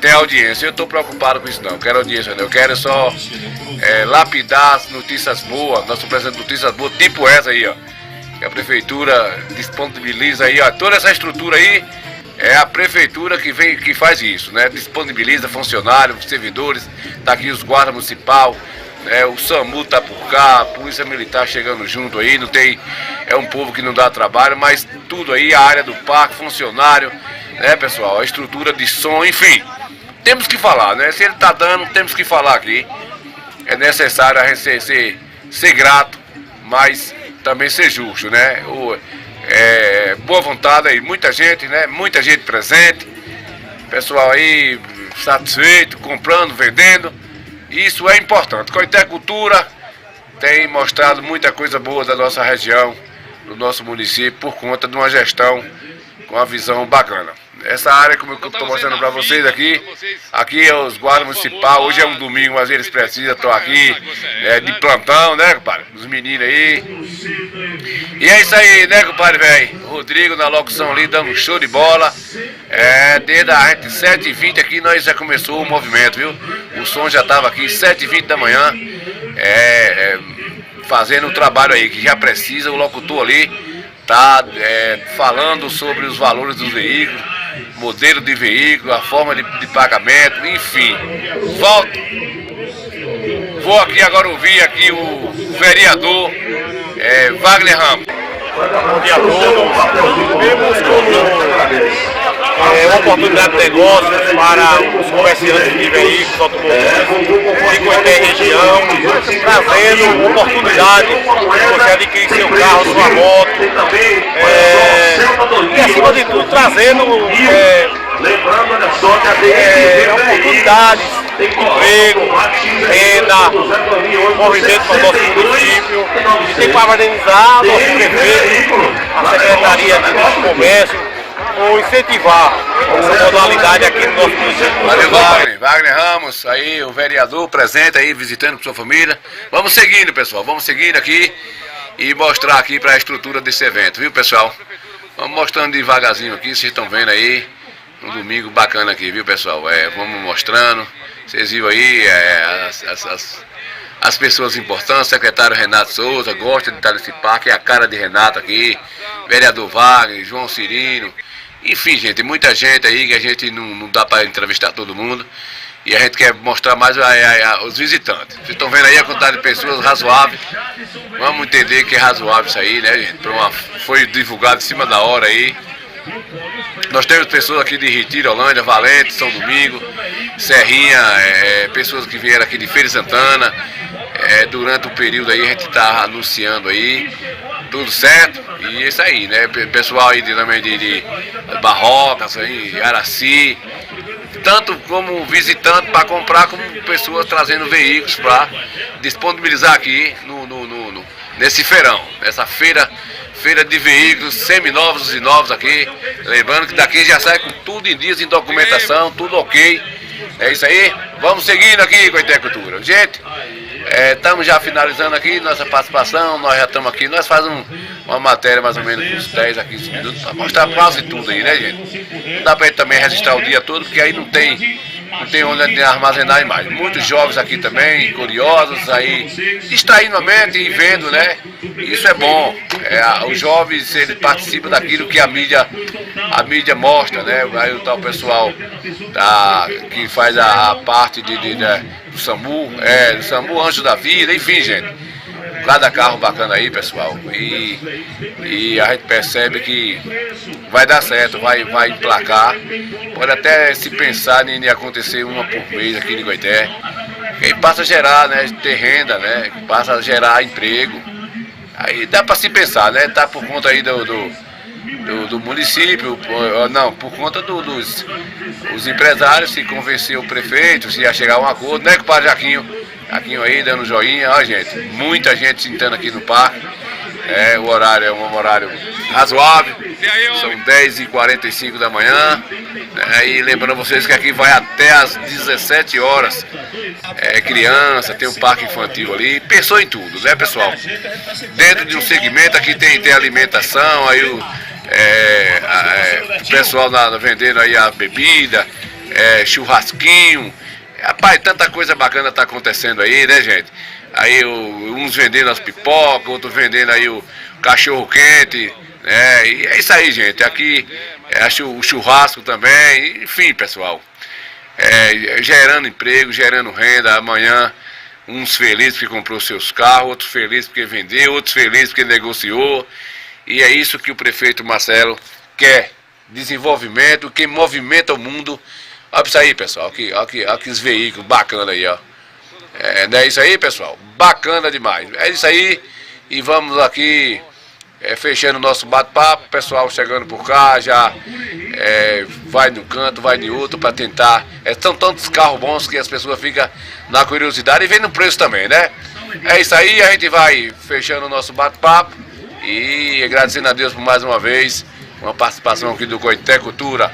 tem audiência. Eu estou preocupado com isso não, quero audiência não, eu quero só lapidar as notícias boas, nós estamos apresentando notícias boas, tipo essa aí, ó, que a prefeitura disponibiliza aí, ó, toda essa estrutura aí, é a prefeitura que faz isso, né, disponibiliza funcionários, servidores, tá aqui os guardas municipal, o SAMU tá por cá, a Polícia Militar chegando junto aí, não tem, é um povo que não dá trabalho, mas tudo aí, a área do parque, funcionário, né, pessoal, a estrutura de som, enfim, temos que falar, né, se ele tá dando, temos que falar aqui, é necessário a gente ser grato, mas também ser justo, né, boa vontade aí, muita gente, né, muita gente presente, pessoal aí satisfeito, comprando, vendendo. Isso é importante. Coité Cultura tem mostrado muita coisa boa da nossa região, do nosso município, por conta de uma gestão com uma visão bacana. Essa área, como eu estou mostrando para vocês aqui é os guardas municipais. Hoje é um domingo, mas eles precisam, estão aqui de plantão, né, compadre? Os meninos aí. E é isso aí, né, compadre, velho? Rodrigo na locução ali, dando um show de bola. Desde a 7h20 aqui nós já começou o movimento, viu? O som já estava aqui 7h20 da manhã, fazendo o trabalho aí, que já precisa, o locutor ali tá falando sobre os valores dos veículos, modelo de veículo, a forma de pagamento, enfim. Vou aqui agora ouvir aqui o vereador Wagner Ramos. Bom dia a todos. Vemos como uma oportunidade de negócios para os comerciantes de veículos automotores de Coité região, trazendo oportunidade de você adquirir seu carro, sua moto, e acima de tudo trazendo oportunidades, emprego, renda, movimento para o nosso município, e tem que parabenizar nosso prefeito, a Secretaria de Comércio, ou incentivar essa modalidade aqui no nosso município. Valeu, Wagner Ramos, aí o vereador presente aí, visitando com sua família. Vamos seguindo, pessoal, vamos seguindo aqui e mostrar aqui para a estrutura desse evento, viu, pessoal? Vamos mostrando devagarzinho aqui, vocês estão vendo aí, um domingo bacana aqui, viu, pessoal? Vamos mostrando, vocês viram aí as pessoas importantes, secretário Renato Souza, gosta de estar nesse parque, é a cara de Renato aqui, vereador Wagner, João Cirino, enfim, gente, muita gente aí que a gente não dá para entrevistar todo mundo. E a gente quer mostrar mais os visitantes. Vocês estão vendo aí a quantidade de pessoas razoável. Vamos entender que é razoável isso aí, né, gente? Foi divulgado em cima da hora aí. Nós temos pessoas aqui de Retiro, Holândia, Valente, São Domingo, Serrinha, pessoas que vieram aqui de Feira de Santana. Durante o período aí a gente está anunciando aí, tudo certo. E é isso aí, né? Pessoal aí também de Barrocas, aí, Araci. Tanto como visitante para comprar, como pessoas trazendo veículos para disponibilizar aqui nesse feirão, nessa feira de veículos seminovos e novos aqui. Lembrando que daqui já sai com tudo em dias, em documentação, tudo ok. É isso aí, vamos seguindo aqui com a Coité Cultura. Gente, estamos já finalizando aqui nossa participação, nós já estamos aqui, nós fazemos uma matéria mais ou menos uns 10 a 15 minutos para mostrar quase tudo aí, né, gente? Não dá para gente também registrar o dia todo, porque aí não tem onde armazenar a imagem. Muitos jovens aqui também, curiosos, aí distraindo a mente e vendo, né? Isso é bom. Os jovens, eles participam daquilo que a mídia mostra, né? Aí tá o pessoal que faz a parte do SAMU, do SAMU Anjo da Vida, enfim, gente. Cada carro bacana aí, pessoal, e a gente percebe que vai dar certo, vai emplacar. Pode até se pensar em acontecer uma por mês aqui em Coité, que passa a gerar, né, ter renda, né, passa a gerar emprego. Aí dá para se pensar, né, tá por conta aí do município, não, por conta dos empresários, se convencer o prefeito, se ia chegar a um acordo, né, compadre Jaquinho? Jaquinho aí dando joinha, ó, gente, muita gente sentando aqui no parque. O horário é um horário razoável, são 10h45 da manhã, e lembrando vocês que aqui vai até às 17 horas. Criança, tem um parque infantil ali, pensou em tudo, né, pessoal? Dentro de um segmento aqui tem alimentação, aí o pessoal vendendo aí a bebida, churrasquinho. Rapaz, tanta coisa bacana tá acontecendo aí, né, gente? Aí uns vendendo as pipocas, outros vendendo aí o cachorro quente, né? E é isso aí, gente. Aqui o churrasco também, enfim, pessoal. Gerando emprego, gerando renda. Amanhã, uns felizes porque comprou seus carros, outros felizes porque vendeu, outros felizes porque negociou. E é isso que o prefeito Marcelo quer. Desenvolvimento, que movimenta o mundo. Olha isso aí, pessoal, olha que os veículos bacanas aí, ó. Não é isso aí, pessoal? Bacana demais. É isso aí, e vamos aqui fechando o nosso bate-papo. Pessoal chegando por cá, já vai no canto, vai em outro para tentar. São tantos carros bons que as pessoas ficam na curiosidade e vendo o preço também, né? É isso aí, a gente vai fechando o nosso bate-papo e agradecendo a Deus por mais uma vez uma participação aqui do Coité Cultura.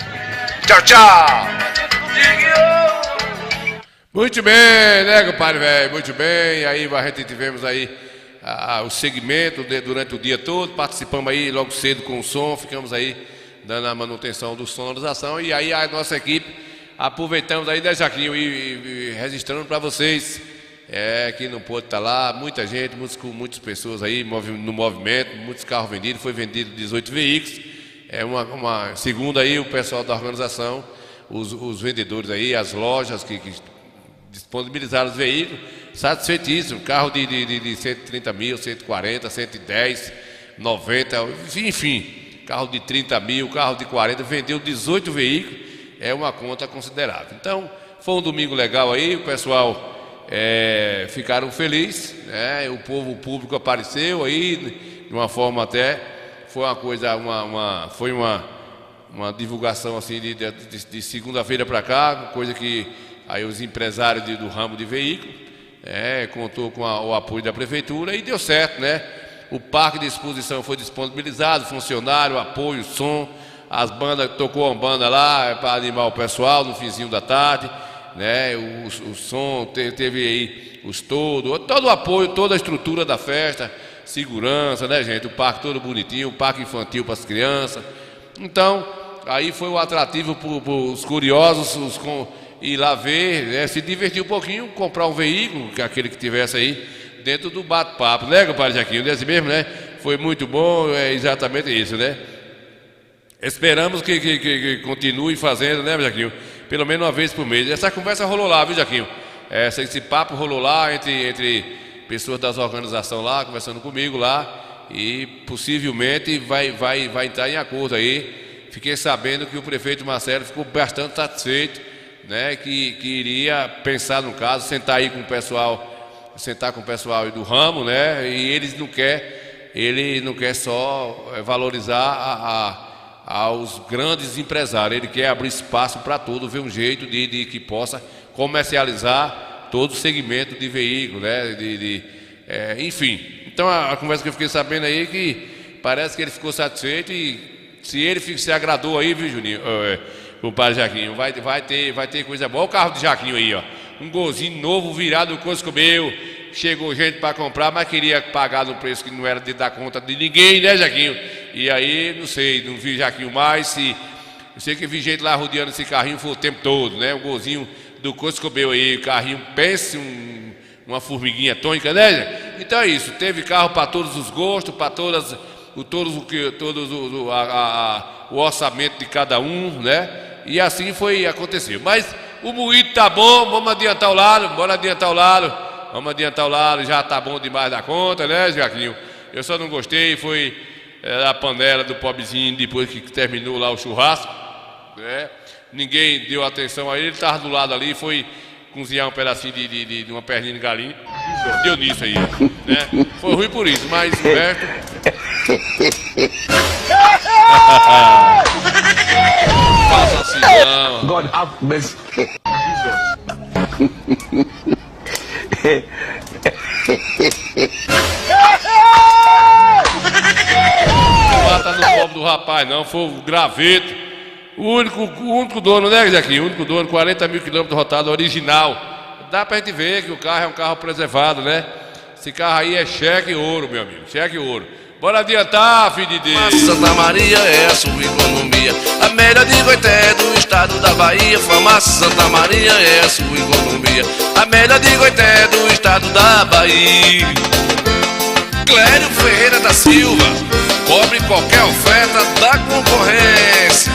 Tchau, tchau! Muito bem, né, compadre velho? Muito bem. Aí a gente tivemos aí o segmento durante o dia todo, participamos aí logo cedo com o som, ficamos aí dando a manutenção do sonorização. E aí a nossa equipe aproveitamos aí, né, Jaquinho, e registrando para vocês que não pôde estar lá, muita gente, muitas pessoas aí no movimento, muitos carros vendidos, foi vendido 18 veículos. Segundo aí o pessoal da organização, os vendedores aí, as lojas que disponibilizaram os veículos, satisfeitíssimo. Carro de 130 mil, 140, 110, 90, enfim, carro de 30 mil, carro de 40, vendeu 18 veículos, é uma conta considerável. Então, foi um domingo legal aí, o pessoal ficaram felizes, né? O público apareceu aí, de uma forma até, foi uma coisa, foi uma divulgação assim de segunda-feira para cá, coisa que aí os empresários do ramo de veículo contou com o apoio da prefeitura e deu certo, né? O parque de exposição foi disponibilizado, funcionário, apoio, som, as bandas, tocou uma banda lá para animar o pessoal no finzinho da tarde, né? O som teve aí todo o apoio, toda a estrutura da festa, segurança, né, gente? O parque todo bonitinho, o parque infantil para as crianças. Então, aí foi o atrativo para os curiosos ir lá ver, né, se divertir um pouquinho, comprar um veículo, que aquele que tivesse aí, dentro do bate-papo, né, compadre Jaquinho? Desse mesmo, né? Foi muito bom, é exatamente isso, né? Esperamos que continue fazendo, né, Jaquinho? pelo menos uma vez por mês. Essa conversa rolou lá, viu, Jaquinho? Esse papo rolou lá entre pessoas das organizações lá, conversando comigo lá, e possivelmente vai entrar em acordo aí. Fiquei sabendo que o prefeito Marcelo ficou bastante satisfeito, né, que iria pensar no caso, sentar com o pessoal do ramo, né, e ele não quer só valorizar aos grandes empresários, ele quer abrir espaço para todos, ver um jeito de que possa comercializar todo o segmento de veículo, né, enfim. Então a conversa que eu fiquei sabendo aí que parece que ele ficou satisfeito e se ele se agradou aí, viu, Juninho, compadre Jaquinho, vai ter coisa boa. Olha o carro de Jaquinho aí, ó, um golzinho novo virado no Coscomeu. Chegou gente para comprar, mas queria pagar no preço que não era de dar conta de ninguém, né, Jaquinho? E aí, não sei, não vi Jaquinho mais. Eu sei que vi gente lá rodeando esse carrinho foi o tempo todo, né? O golzinho do Coscomeu aí, o carrinho, pense uma formiguinha tônica, né? Então é isso, teve carro para todos os gostos, para o orçamento de cada um, né? E assim aconteceu. Mas o moído tá bom, vamos adiantar o lado, Vamos adiantar o lado, já tá bom demais da conta, né, Jaquinho? Eu só não gostei, foi a panela do pobrezinho depois que terminou lá o churrasco, né? Ninguém deu atenção a ele, ele tava do lado ali, foi cozinhar um pedacinho de uma perninha de galinha. Deu nisso aí, né? Foi ruim por isso, mas o resto... Faça assim não. God have mercy. Não bata no pobre do rapaz, não. Foi o graveto. O único dono, né, Jaquinho? O único dono, 40 mil quilômetros rotado, original. Dá pra gente ver que o carro é um carro preservado, né? Esse carro aí é cheque e ouro, meu amigo. Cheque e ouro. Bora adiantar, filho de Deus. Santa Maria é a sua economia, a melhor de Goité do estado da Bahia. Farmácia Santa Maria é a sua economia, a melhor de Goité do estado da Bahia. Clério Ferreira da Silva, cobre qualquer oferta da concorrência.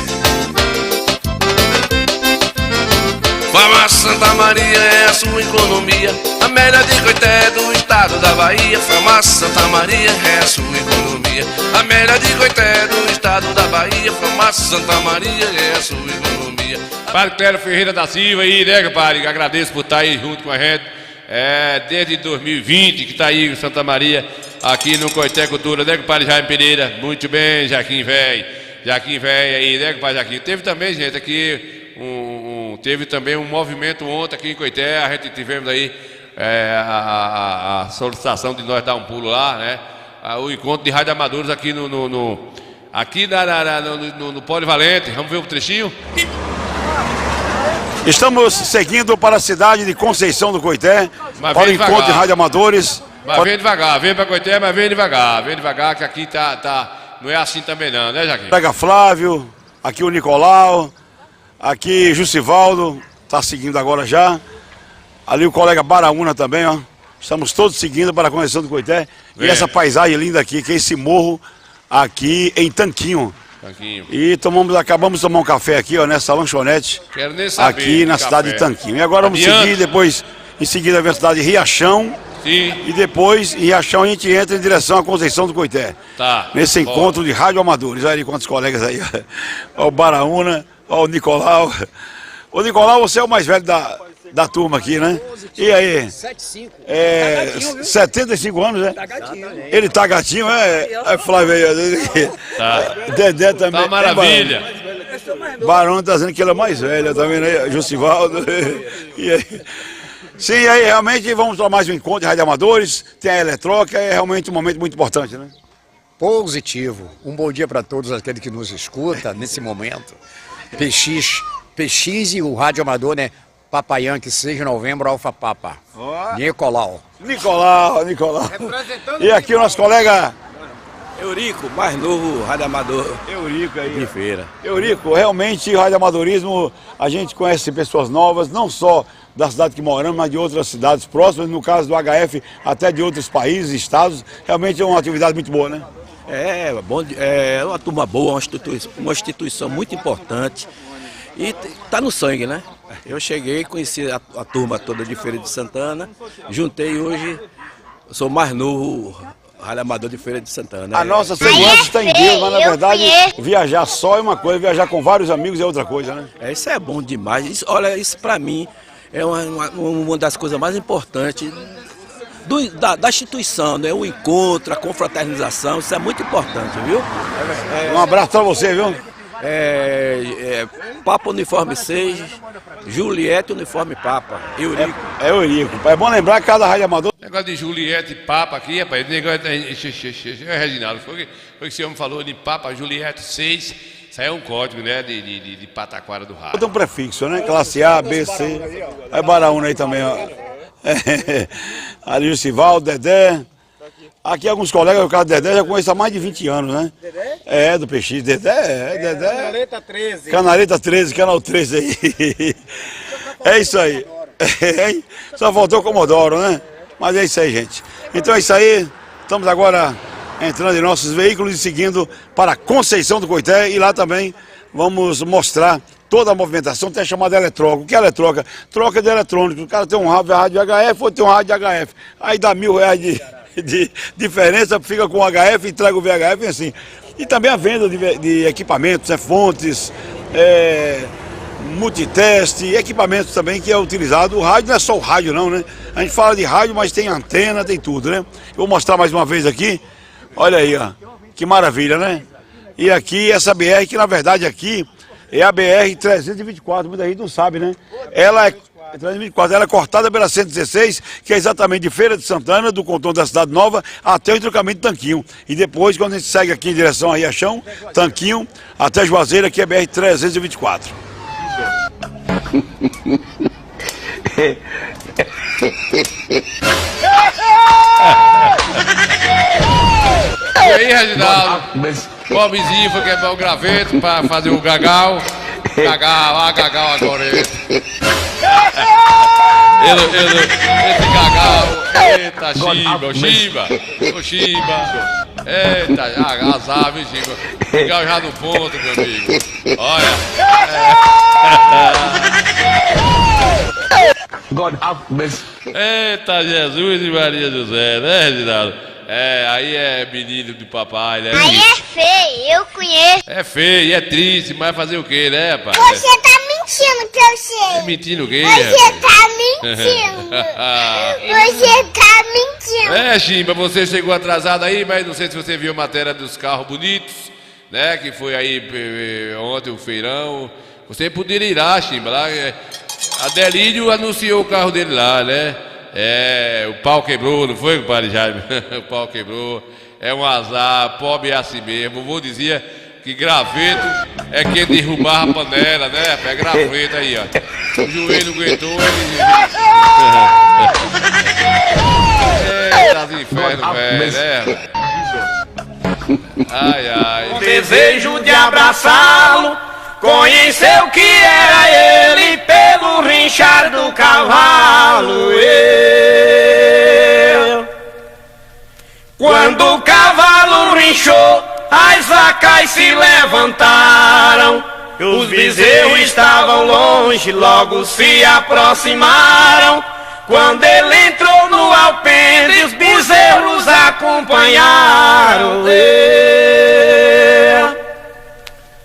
Farmácia Santa Maria é a sua economia, a melhor de Goité do estado da Bahia. Farmácia Santa Maria é a sua economia, a melhor de Goité do estado da Bahia. Farmácia Santa Maria é a sua economia. Padre Clério Ferreira da Silva aí, né, compadre? Agradeço por estar aí junto com a gente. Desde 2020 que está aí em Santa Maria, aqui no Coité Cultura, né, compadre Jaime Pereira? Muito bem, Jaquinho velho. Jaquinho velho aí, né, compadre Jaquinho? Teve também, gente, aqui teve também um movimento ontem aqui em Coité. A gente tivemos aí a solicitação de nós dar um pulo lá, né? O encontro de radioamadores aqui no Polivalente. Vamos ver o trechinho? Estamos seguindo para a cidade de Conceição do Coité, para o encontro de radioamadores. Mas vem devagar, vem para Coité, mas vem devagar, que aqui não é assim também não, né, Jaquinho? Pega Flávio, aqui o Nicolau, aqui Jussivaldo, está seguindo agora já. Ali o colega Baraúna também, ó. Estamos todos seguindo para a Conceição do Coité. E essa paisagem linda aqui, que é esse morro aqui em Tanquinho. E acabamos de tomar um café aqui, ó, nessa lanchonete. Quero nem saber aqui na cidade de Tanquinho. E agora vamos seguir, em seguida a cidade de Riachão. Sim. E depois, em Riachão, a gente entra em direção à Conceição do Coité. Tá. Nesse encontro de radioamadores. Olha ali quantos colegas aí. Ó o Baraúna, ó o Nicolau. Ô Nicolau, você é o mais velho da turma aqui, né? E aí? 75. 75 anos, né? Tá gatinho. Ele tá gatinho, Flávio aí. Tá. Dedé também. Tá maravilha. Barão tá dizendo que ele é mais velho, tá vendo aí? Jussivaldo. E aí? Sim, aí realmente vamos para mais um encontro de radioamadores. Tem a eletroca, é realmente um momento muito importante, né? Positivo. Um bom dia para todos aqueles que nos escutam nesse momento. PX e o radioamador, né? Papaian, que 6 de novembro, Alfa Papa. Nicolau. E aqui o nosso colega Eurico, mais novo radioamador. Eurico aí. De feira. Eurico, realmente o radioamadorismo, a gente conhece pessoas novas, não só da cidade que moramos, mas de outras cidades próximas, no caso do HF, até de outros países, estados. Realmente é uma atividade muito boa, né? É uma turma boa, uma instituição muito importante. E tá no sangue, né? Eu cheguei, conheci a turma toda de Feira de Santana, juntei hoje, eu sou mais novo rádio amador de Feira de Santana. A nossa segurança está em Deus, mas na verdade viajar só é uma coisa, viajar com vários amigos é outra coisa, né? Isso é bom demais. Olha, isso pra mim é uma das coisas mais importantes da instituição, né? O encontro, a confraternização, isso é muito importante, viu? Um abraço pra você, viu? Papa Uniforme 6, Juliette Uniforme Papa, Eurico. É Eurico. É bom lembrar que cada rádio amador... Negócio de Juliette e Papa aqui, rapaz, negócio Reginaldo, foi o que o senhor me falou de Papa, Juliette 6, isso aí é um código, né, de pataquara do rádio. Tem um prefixo, né? Classe A, B, C. Aí Baraúna aí também, ó. Ali o Sivaldo, Dedé. Aqui alguns colegas, o caso do Dedé, já conheço há mais de 20 anos, né? É, do PX. Dedé. Canaleta 13. Canaleta 13, canal 13 aí. É isso aí. Só faltou o Comodoro, né? Mas é isso aí, gente. Então é isso aí. Estamos agora entrando em nossos veículos e seguindo para Conceição do Coité. E lá também vamos mostrar toda a movimentação, tem a chamada eletroca. O que é eletroca? Troca de eletrônico. O cara tem um rádio HF ou tem um rádio HF. Aí dá R$1.000 de diferença, fica com o HF, entrega o VHF e assim. E também a venda de equipamentos, fontes, multiteste, equipamentos também que é utilizado. O rádio não é só o rádio não, né? A gente fala de rádio, mas tem antena, tem tudo, né? Eu vou mostrar mais uma vez aqui. Olha aí, ó. Que maravilha, né? E aqui, essa BR, que na verdade aqui é a BR-324, muita gente não sabe, né? Ela é 324, ela é cortada pela 116, que é exatamente de Feira de Santana, do contorno da Cidade Nova, até o entroncamento de Tanquinho. E depois, quando a gente segue aqui em direção a Riachão, Tanquinho, até Juazeira, que é BR-324. E aí, Reginaldo? Pobrezinho foi quebrar o graveto pra fazer o gagal. Gagal agora. Esse gagal. Eita, Chimba. Eita, azar, viu, Chimba? Gagal já no ponto, meu amigo. Olha. Eita, Jesus e Maria José, né, Reginaldo? Aí é menino do papai, né? Aí é feio, eu conheço. É feio, é triste, mas fazer o quê, né, pai? Você tá mentindo que eu sei. Mentindo o quê? Você tá mentindo. Você tá mentindo. Chimba, você chegou atrasado aí, mas não sei se você viu a matéria dos carros bonitos, né? Que foi aí ontem o feirão. Você poderia ir lá, Chimba, lá. A Delírio anunciou o carro dele lá, né? O pau quebrou, não foi, compadre Jaime? O pau quebrou, é um azar, pobre é assim mesmo. O vovô dizia que graveto é quem derrubava a panela, né? É graveto aí, ó. O joelho aguentou, ele... das infernos, velho, né? Ai. Desejo de abraçá-lo, conheceu que era ele pelo rinchar do cavalo. Quando o cavalo rinchou, as vacas se levantaram. Os bezerros estavam longe, logo se aproximaram. Quando ele entrou no alpendre, os bezerros acompanharam.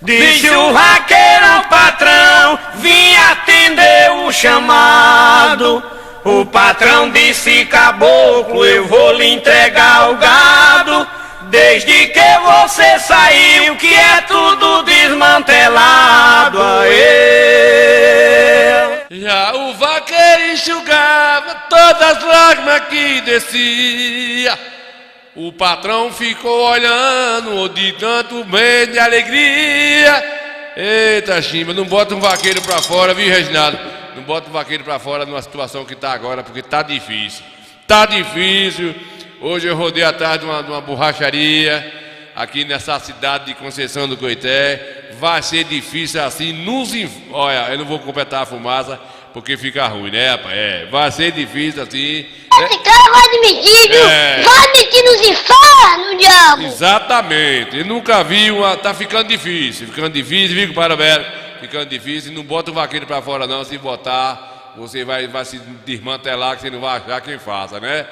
Disse o vaqueiro ao patrão, vim atender o chamado. O patrão disse, caboclo, eu vou lhe entregar o gado. Desde que você saiu, que é tudo desmantelado. Já o vaqueiro enxugava todas as lágrimas que descia. O patrão ficou olhando de tanto medo e alegria. Eita, Chimba, não bota um vaqueiro pra fora, viu, Reginaldo? Não bota um vaqueiro pra fora numa situação que tá agora, porque tá difícil. Tá difícil. Hoje eu rodei atrás de uma borracharia aqui nessa cidade de Conceição do Coité. Vai ser difícil assim Olha, eu não vou completar a fumaça porque fica ruim, né, rapaz? Vai ser difícil assim. Esse cara vai admitir, viu? Vai admitir nos infernos, diabo! Exatamente. Eu nunca vi tá ficando difícil, viu, compadre Roberto? Ficando difícil. Não bota o vaqueiro pra fora não, se botar, você vai se desmantelar, que você não vai achar quem faça, né?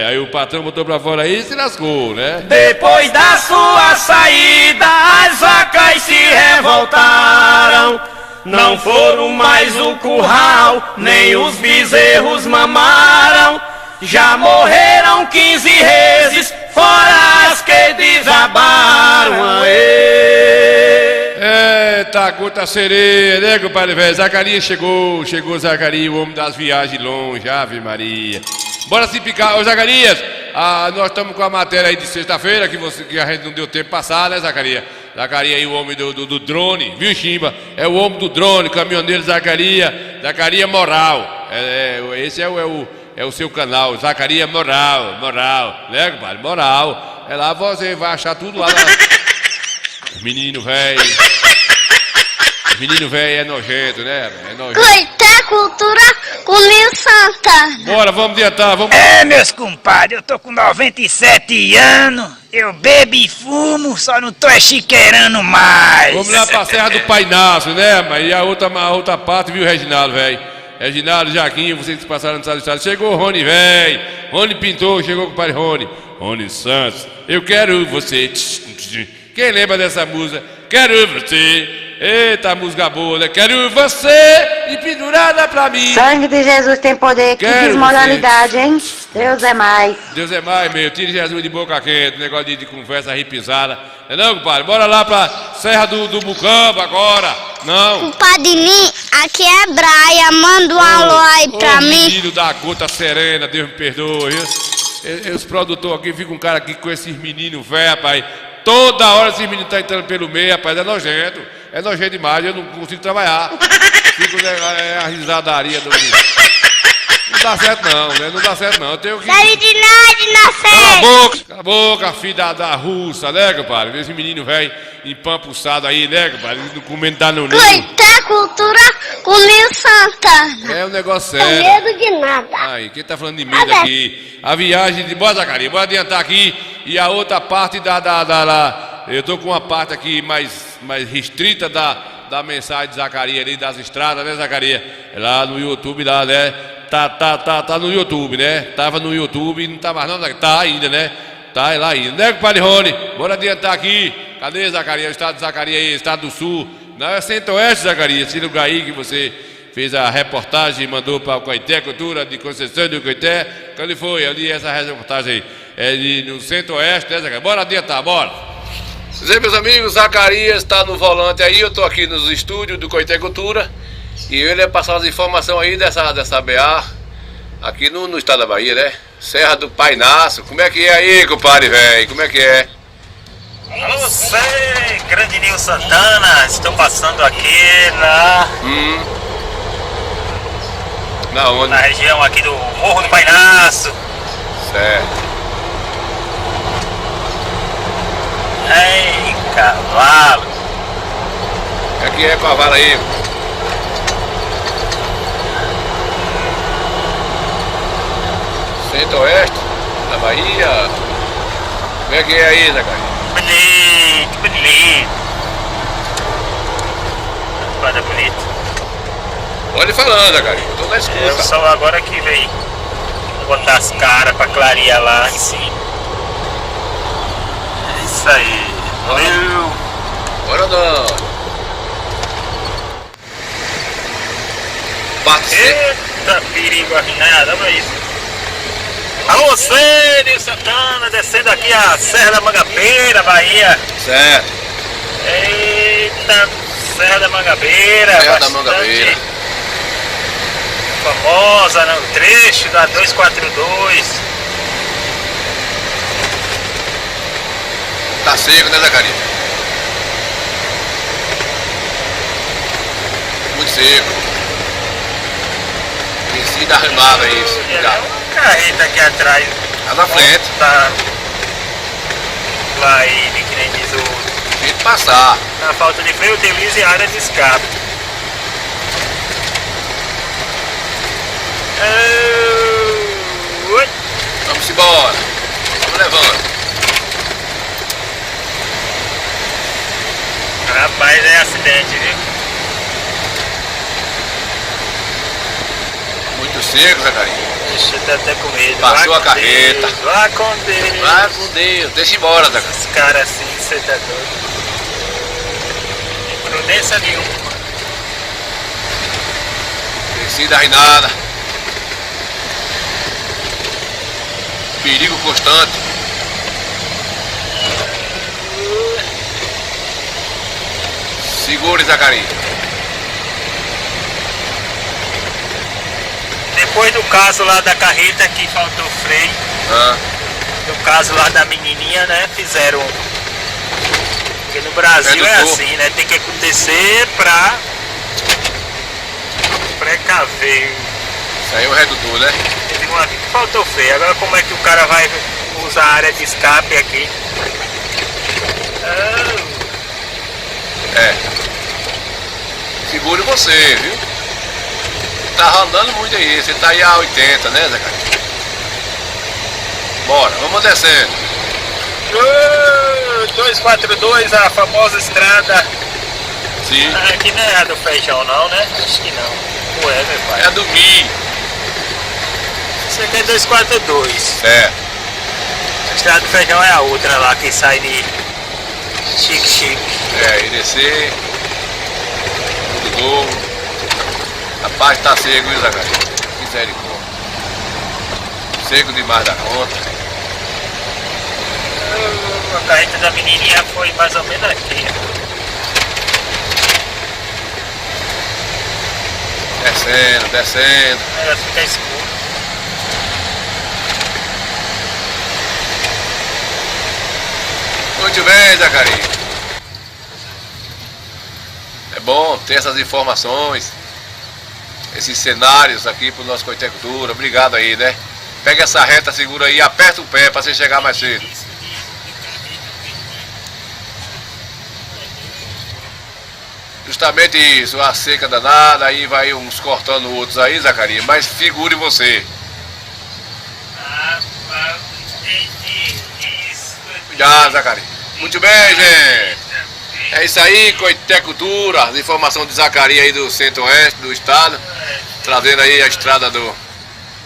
Aí o patrão botou pra fora aí e se lascou, né? Depois da sua saída, as vacas se revoltaram. Não foram mais o curral, nem os bezerros mamaram. Já morreram 15 vezes, fora as que desabaram. Eita, gota sereia, né, compadre velho? Zacarias chegou Zacarias, o homem das viagens longe, Ave Maria. Bora se picar, ô Zacarias, nós estamos com a matéria aí de sexta-feira, que a gente não deu tempo de passar, né, Zacarias? Zacarias aí, o homem do drone, viu, Chimba? É o homem do drone, caminhoneiro Zacarias Moral. Esse é o seu canal, Zacarias Moral, né, compadre? Moral. Lá você vai achar tudo lá. Menino velho. Menino velho é nojento, né? É nojento. Coité Cultura comigo Santana. Bora, vamos adiantar, vamos. Meus compadres, eu tô com 97 anos. Eu bebo e fumo, só não tô chiqueirando mais. Vamos lá pra Serra do Painácio, né? Mas e a outra parte, viu, Reginaldo, velho? Reginaldo, Jaquinho, vocês que passaram no estado. Chegou o Rony, velho. Rony pintou, chegou com o pai Rony. Rony Santos, eu quero você. Quem lembra dessa música? Quero você. Eita, música boa, né? Quero você e pendurada pra mim. Sangue de Jesus tem poder, que desmoralidade, hein? Deus é mais. Deus é mais, meu. Tire Jesus de boca quente, negócio de conversa ripisada. Não, compadre? Bora lá pra Serra do Mucambo agora. Não. Compadre Lim, aqui é Braia, manda um alô aí pra mim. Menino da gota serena, Deus me perdoe. Os produtores aqui, fica um cara aqui com esses meninos velhos, rapaz. Toda hora esses meninos estão entrando pelo meio, rapaz, é nojento. É nojento demais, eu não consigo trabalhar. Fico a risadaria do... Não dá certo não, né? Não dá certo não. Eu tenho que... Cala a boca, filho da russa, né, compadre? Esse menino velho empampuçado aí, né, compadre? Comendo danoninho. Coité Cultura comigo Santana. É um negócio sério. Não tem medo de nada. Aí, quem tá falando de medo aqui? A viagem de... Bora, Zacarias, bora adiantar aqui. E a outra parte eu tô com uma parte aqui mais restrita da mensagem de Zacarias ali, das estradas, né, Zacarias? Lá no YouTube, lá, né? Tá no YouTube, né? Tava no YouTube, não tá mais não, tá ainda, né? Tá lá ainda, né, compadre Rony? Bora adiantar aqui. Cadê, Zacarias? O estado de Zacarias aí, estado do Sul. Não, é Centro-Oeste, Zacarias, esse lugar aí que você fez a reportagem e mandou para o Coité Cultura de Conceição do Coité. Quando foi? Ali essa reportagem aí. É no Centro-Oeste, né, Zacarias? Bora adiantar, bora. Zé, meus amigos, Zacarias está no volante aí, eu tô aqui nos estúdios do Coité Cultura e ele vai passar as informações aí dessa BA aqui no estado da Bahia, né? Serra do Painácio. Como é que é aí, compadre, velho? Como é que é? Alô, você, grande Nil Santana, estou passando aqui na onde? Na região aqui do Morro do Painácio. Certo. Ei, cavalo. O que é cavalo aí? Centro-Oeste da Bahia. Como é que é aí, Zacarias? Bonito. Espada bonita. Pode ir falando, Zacarias. Eu tô na escuta. Eu só agora que veio botar as caras pra clarear lá em cima. É isso aí. Valeu. Bora não. Eita, perigo arruinado, olha isso. Alô, você, Nil Santana, descendo aqui a Serra da Mangabeira, Bahia. Certo. Eita, Serra da Mangabeira. Serra da Mangabeira. Famosa no trecho da 242. Tá seco, né, Zacarias? Muito seco. Descida arremada isso. Uma carreta aqui atrás. Tá na frente. Tá lá aí, que nem diz o... Tem que passar. Na falta de freio, utilize área de escape. Vamos embora. Vamos levando. Rapaz, é acidente, viu? Zacarias? Deixa eu até com medo. Passou a carreta. Vá com Deus. Vai com Deus, deixa embora, Zacarias. Esse cara assim, você tá doido. Sem prudência nenhuma. Descida arruinada. Perigo constante. Segure, Zacarias. Depois do caso lá da carreta que faltou freio, no caso lá da menininha, né, fizeram. Porque no Brasil é assim, né, tem que acontecer pra precaver. Isso aí é um redutor, né? Teve uma aqui que faltou freio, agora como é que o cara vai usar a área de escape aqui? É. Segure você, viu? Tá rodando muito aí, você tá aí a 80, né, Zé Carlos? Bora, vamos descendo. 242, a famosa estrada. Sim. Aqui não é a do Feijão não, né? Acho que não. Ou é, meu pai? É a do Mi. Isso aqui é 242. É. A estrada do Feijão é a outra lá, que sai de Chique. É, IDC. Do Novo. Rapaz, tá seco, viu, Zacarias? Misericórdia. Seco demais da conta. A carreta da menininha foi mais ou menos aqui. Descendo. Ela fica escura. Muito bem, Zacarias. É bom ter essas informações, esses cenários aqui pro nosso Coité Cultura. Obrigado aí, né? Pega essa reta, segura aí, aperta o pé para você chegar mais cedo. Justamente isso, a seca danada, aí vai uns cortando outros aí, Zacarias, mas figure você. Cuidado, Zacarias. Muito bem, gente. É isso aí, Coité Cultura, as informações de Zacarias aí do centro-oeste do estado, trazendo aí a estrada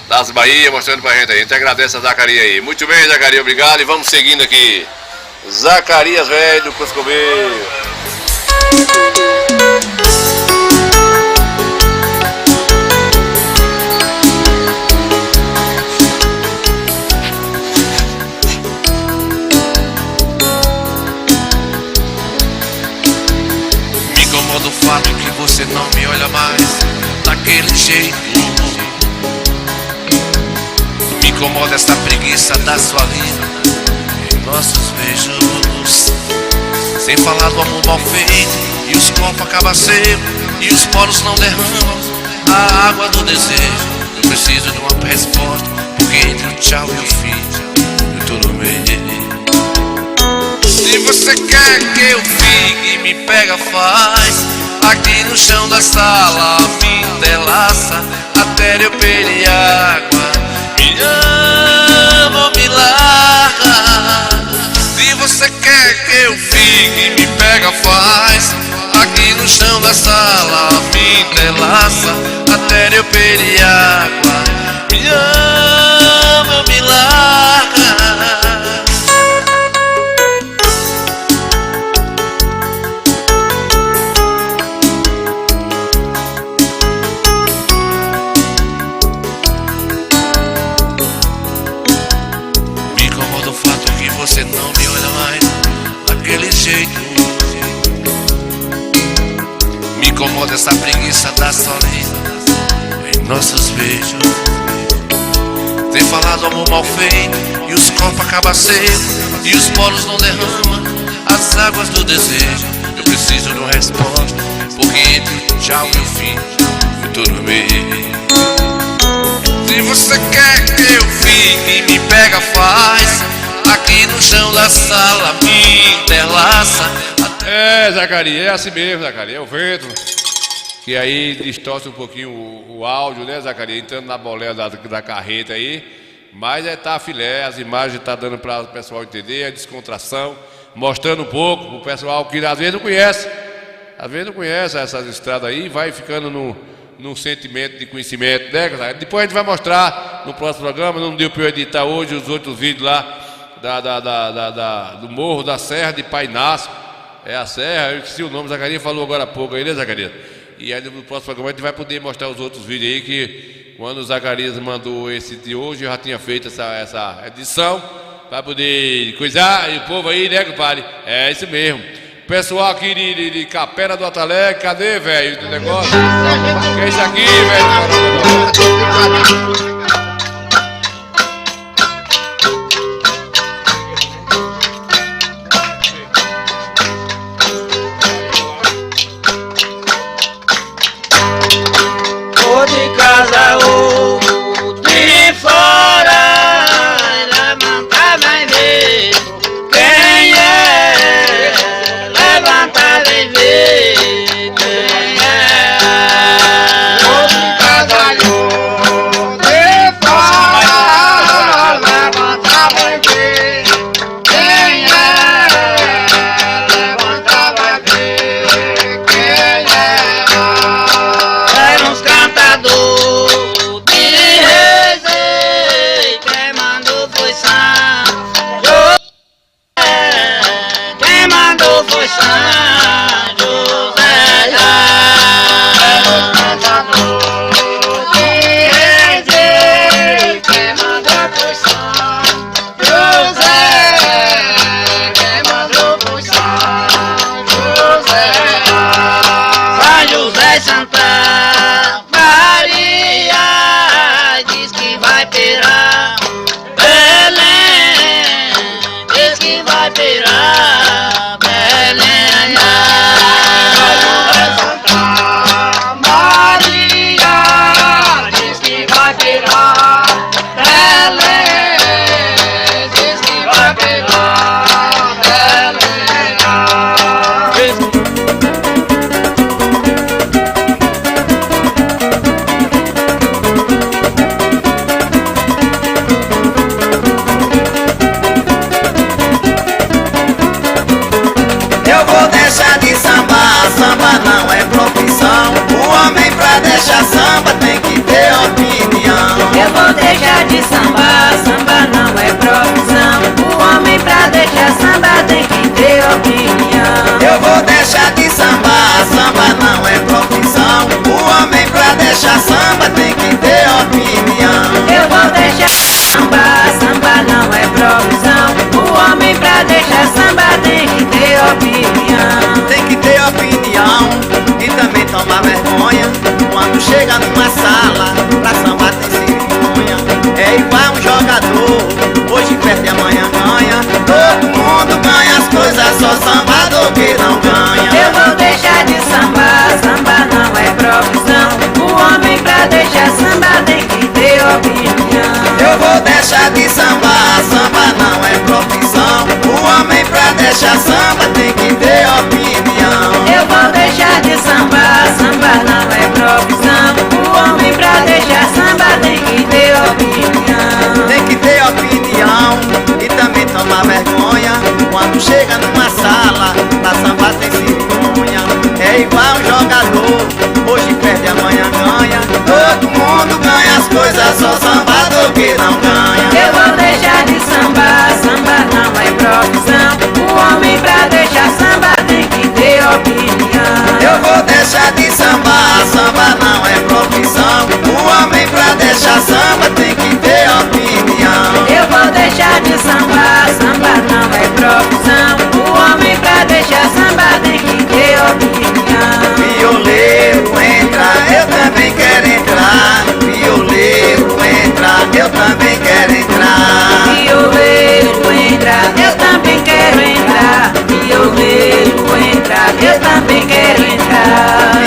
das Bahia, mostrando pra gente aí. A gente agradece a Zacarias aí. Muito bem, Zacarias, obrigado. E vamos seguindo aqui. Zacarias Velho do Cuscoveiro. Me incomoda o fato que você não me olha mais daquele jeito. Me incomoda essa preguiça da sua vida em nossos beijos. Sem falar do amor mal feito, e os copos acabam seco, e os poros não derramam a água do desejo. Eu preciso de uma resposta, porque entre o tchau e o fim eu tô no meio. Se você quer que eu fique, me pega, faz. Aqui no chão da sala, me delaça, até eu pedir água. Me ama ou me larga. Se você quer que eu fique, me pega, faz. Aqui no chão da sala, me delaça, até eu pedir água. Me ama ou me larga. Me incomoda o fato que você não me olha mais daquele jeito. Me incomoda essa preguiça da solidão em nossos beijos. Tem falado amor mal feito, e os copos acabam secos, e os poros não derramam as águas do desejo. Eu preciso de uma resposta, porque entre o tchau e o fim eu tô no meio. Se você quer que eu fique, me pega, faz. Aqui no chão da sala, me interlaça. É, Zacarias, é assim mesmo, Zacarias, é o vento que aí distorce um pouquinho o áudio, né, Zacarias, entrando na boleia da carreta aí, mas tá filé, as imagens tá dando para o pessoal entender, a descontração, mostrando um pouco o pessoal que às vezes não conhece essas estradas aí, vai ficando num sentimento de conhecimento, né, Gonzaga? Depois a gente vai mostrar no próximo programa, não deu para eu editar hoje os outros vídeos lá do Morro da Serra de Pai Inácio. É a Serra, eu esqueci o nome, Zacarias falou agora há pouco aí, né, Zacarias? E aí no próximo programa a gente vai poder mostrar os outros vídeos aí, que quando o Zacarias mandou esse de hoje, eu já tinha feito essa edição, para poder coisar, e o povo aí, né, compadre? É isso mesmo. Pessoal aqui de Capela do Atalé, cadê, velho, do negócio? Que é isso aqui, velho?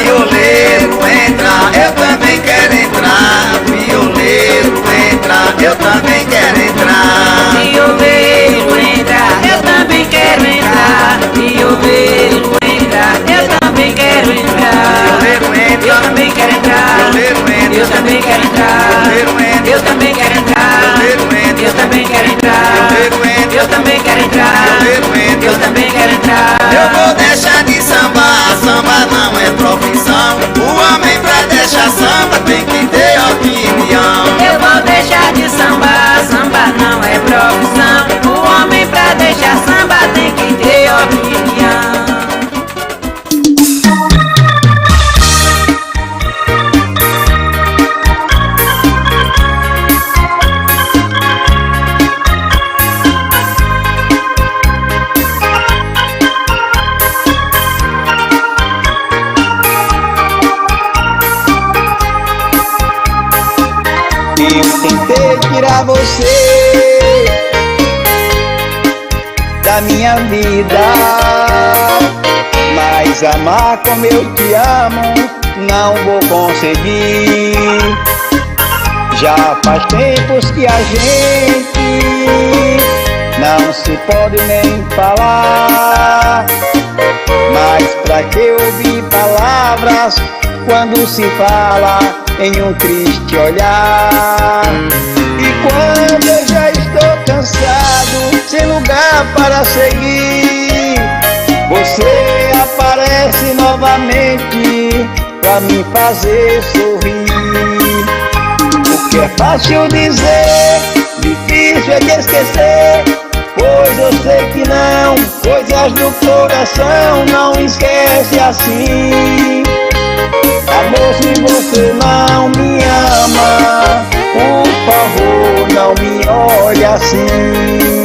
Violeiro, entra, eu também quero entrar. Violeiro, você da minha vida, mas amar como eu te amo não vou conseguir. Já faz tempos que a gente não se pode nem falar, mas pra que ouvir palavras quando se fala em um triste olhar? E quando eu já estou cansado, sem lugar para seguir, você aparece novamente pra me fazer sorrir. O que é fácil dizer, difícil é de esquecer, pois eu sei que não, coisas do coração não esquece assim. Amor, se você não me ama, por favor, não me olhe assim.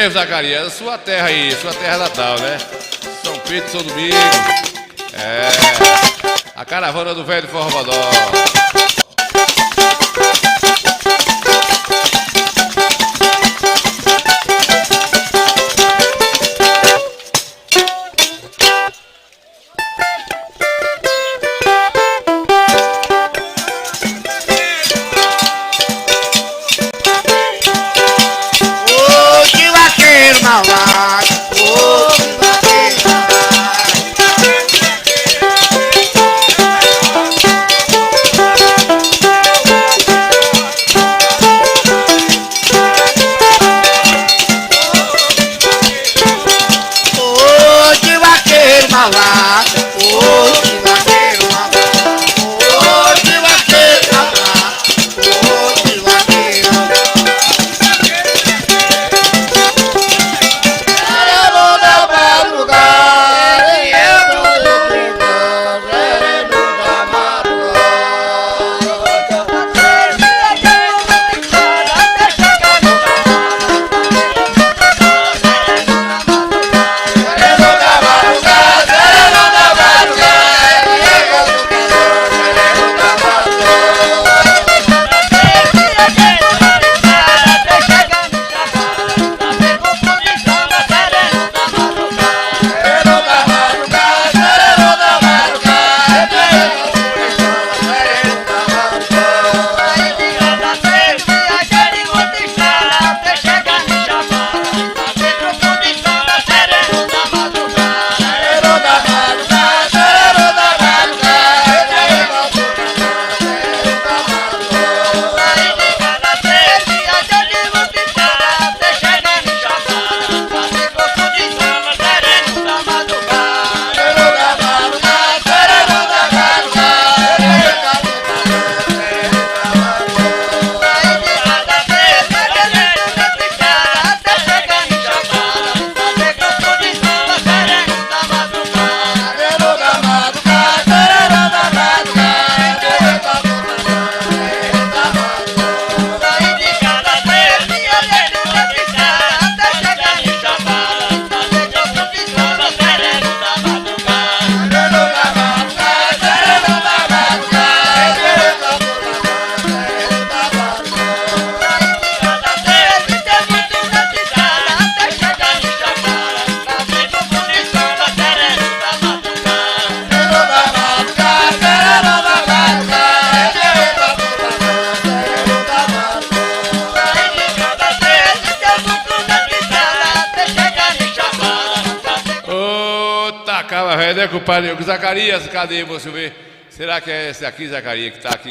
mesmo, Zacarias, sua terra aí, sua terra natal, né? São Pedro, São Domingo. A caravana do velho Forrobodó. Né, compadre? Zacarias, cadê você ver? Será que é esse aqui, Zacarias, que tá aqui?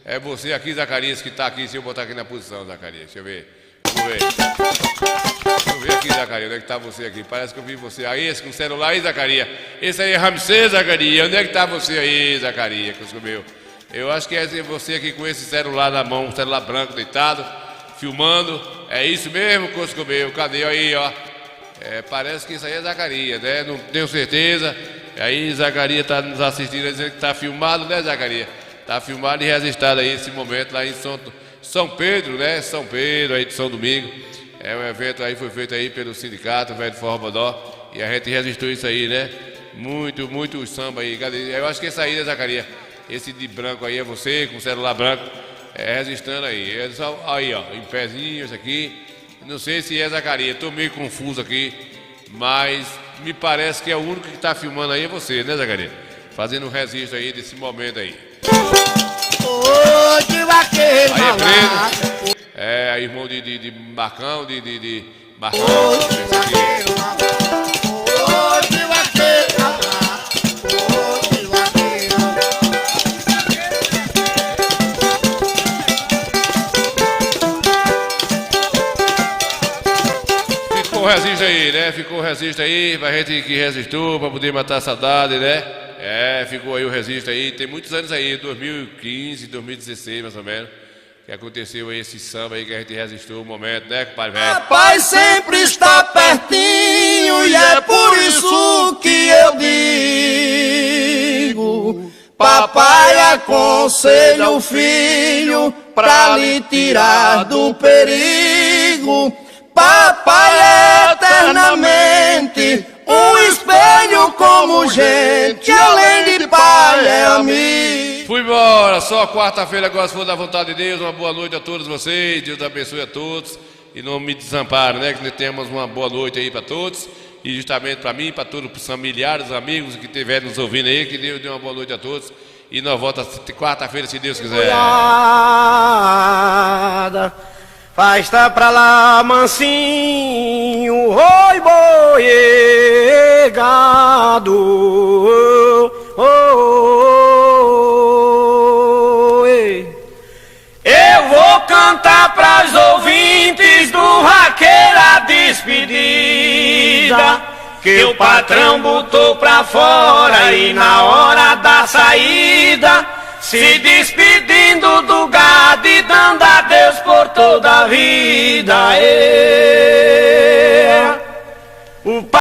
É você aqui, Zacarias, que tá aqui. Se eu botar aqui na posição, Zacarias, deixa eu ver. Vamos ver. Deixa eu ver aqui, Zacarias, onde é que tá você aqui? Parece que eu vi você. Aí, esse com o celular aí, Zacarias. Esse aí é Ramsês, Zacarias. Onde é que tá você aí, Zacarias? Eu acho que é você aqui com esse celular na mão, um celular branco deitado, filmando. É isso mesmo, Cosco meu? Cadê aí, ó? Parece que isso aí é Zacarias, né? Não tenho certeza. Aí Zacarias está nos assistindo, dizendo que está filmado, né, Zacarias? Está filmado e registrado aí esse momento lá em São Pedro, né? São Pedro, aí de São Domingo. Um evento aí, foi feito aí pelo sindicato, velho Forrobodó. E a gente registrou isso aí, né? Muito samba aí. Eu acho que esse aí, né, Zacarias? Esse de branco aí é você, com o celular branco, registrando aí. Aí, ó, em pezinho, isso aqui. Não sei se é Zacarias, estou meio confuso aqui, mas me parece que é o único que está filmando aí é você, né, Zacarias? Fazendo um registro aí desse momento aí. Aí é Fredo, irmão de Marcão, de Marcão, esse aqui. Ficou o registro aí, né? Ficou o registro aí, pra gente que registrou, pra poder matar a saudade, né? Ficou aí o registro aí, tem muitos anos aí, 2015, 2016 mais ou menos, que aconteceu aí esse samba aí que a gente registrou o momento, né, compadre velho? Papai sempre está pertinho e é por isso que eu digo: papai aconselha o filho pra lhe tirar do perigo. papai eternamente, um espelho como gente, além de pai é amigo. Fui embora, só quarta-feira agora, se for da vontade de Deus. Uma boa noite a todos vocês, Deus abençoe a todos e não me desampare, né? Que nós temos uma boa noite aí para todos e justamente para mim, para todos os familiares, amigos que estiverem nos ouvindo aí, que Deus dê uma boa noite a todos e nós voltamos quarta-feira, se Deus quiser. Fasta pra lá, mansinho, oi, boi, gado, eu vou cantar pras ouvintes do Vaqueiro a despedida, que o patrão botou pra fora e na hora da saída, se despedindo do gado e dando adeus por toda a vida.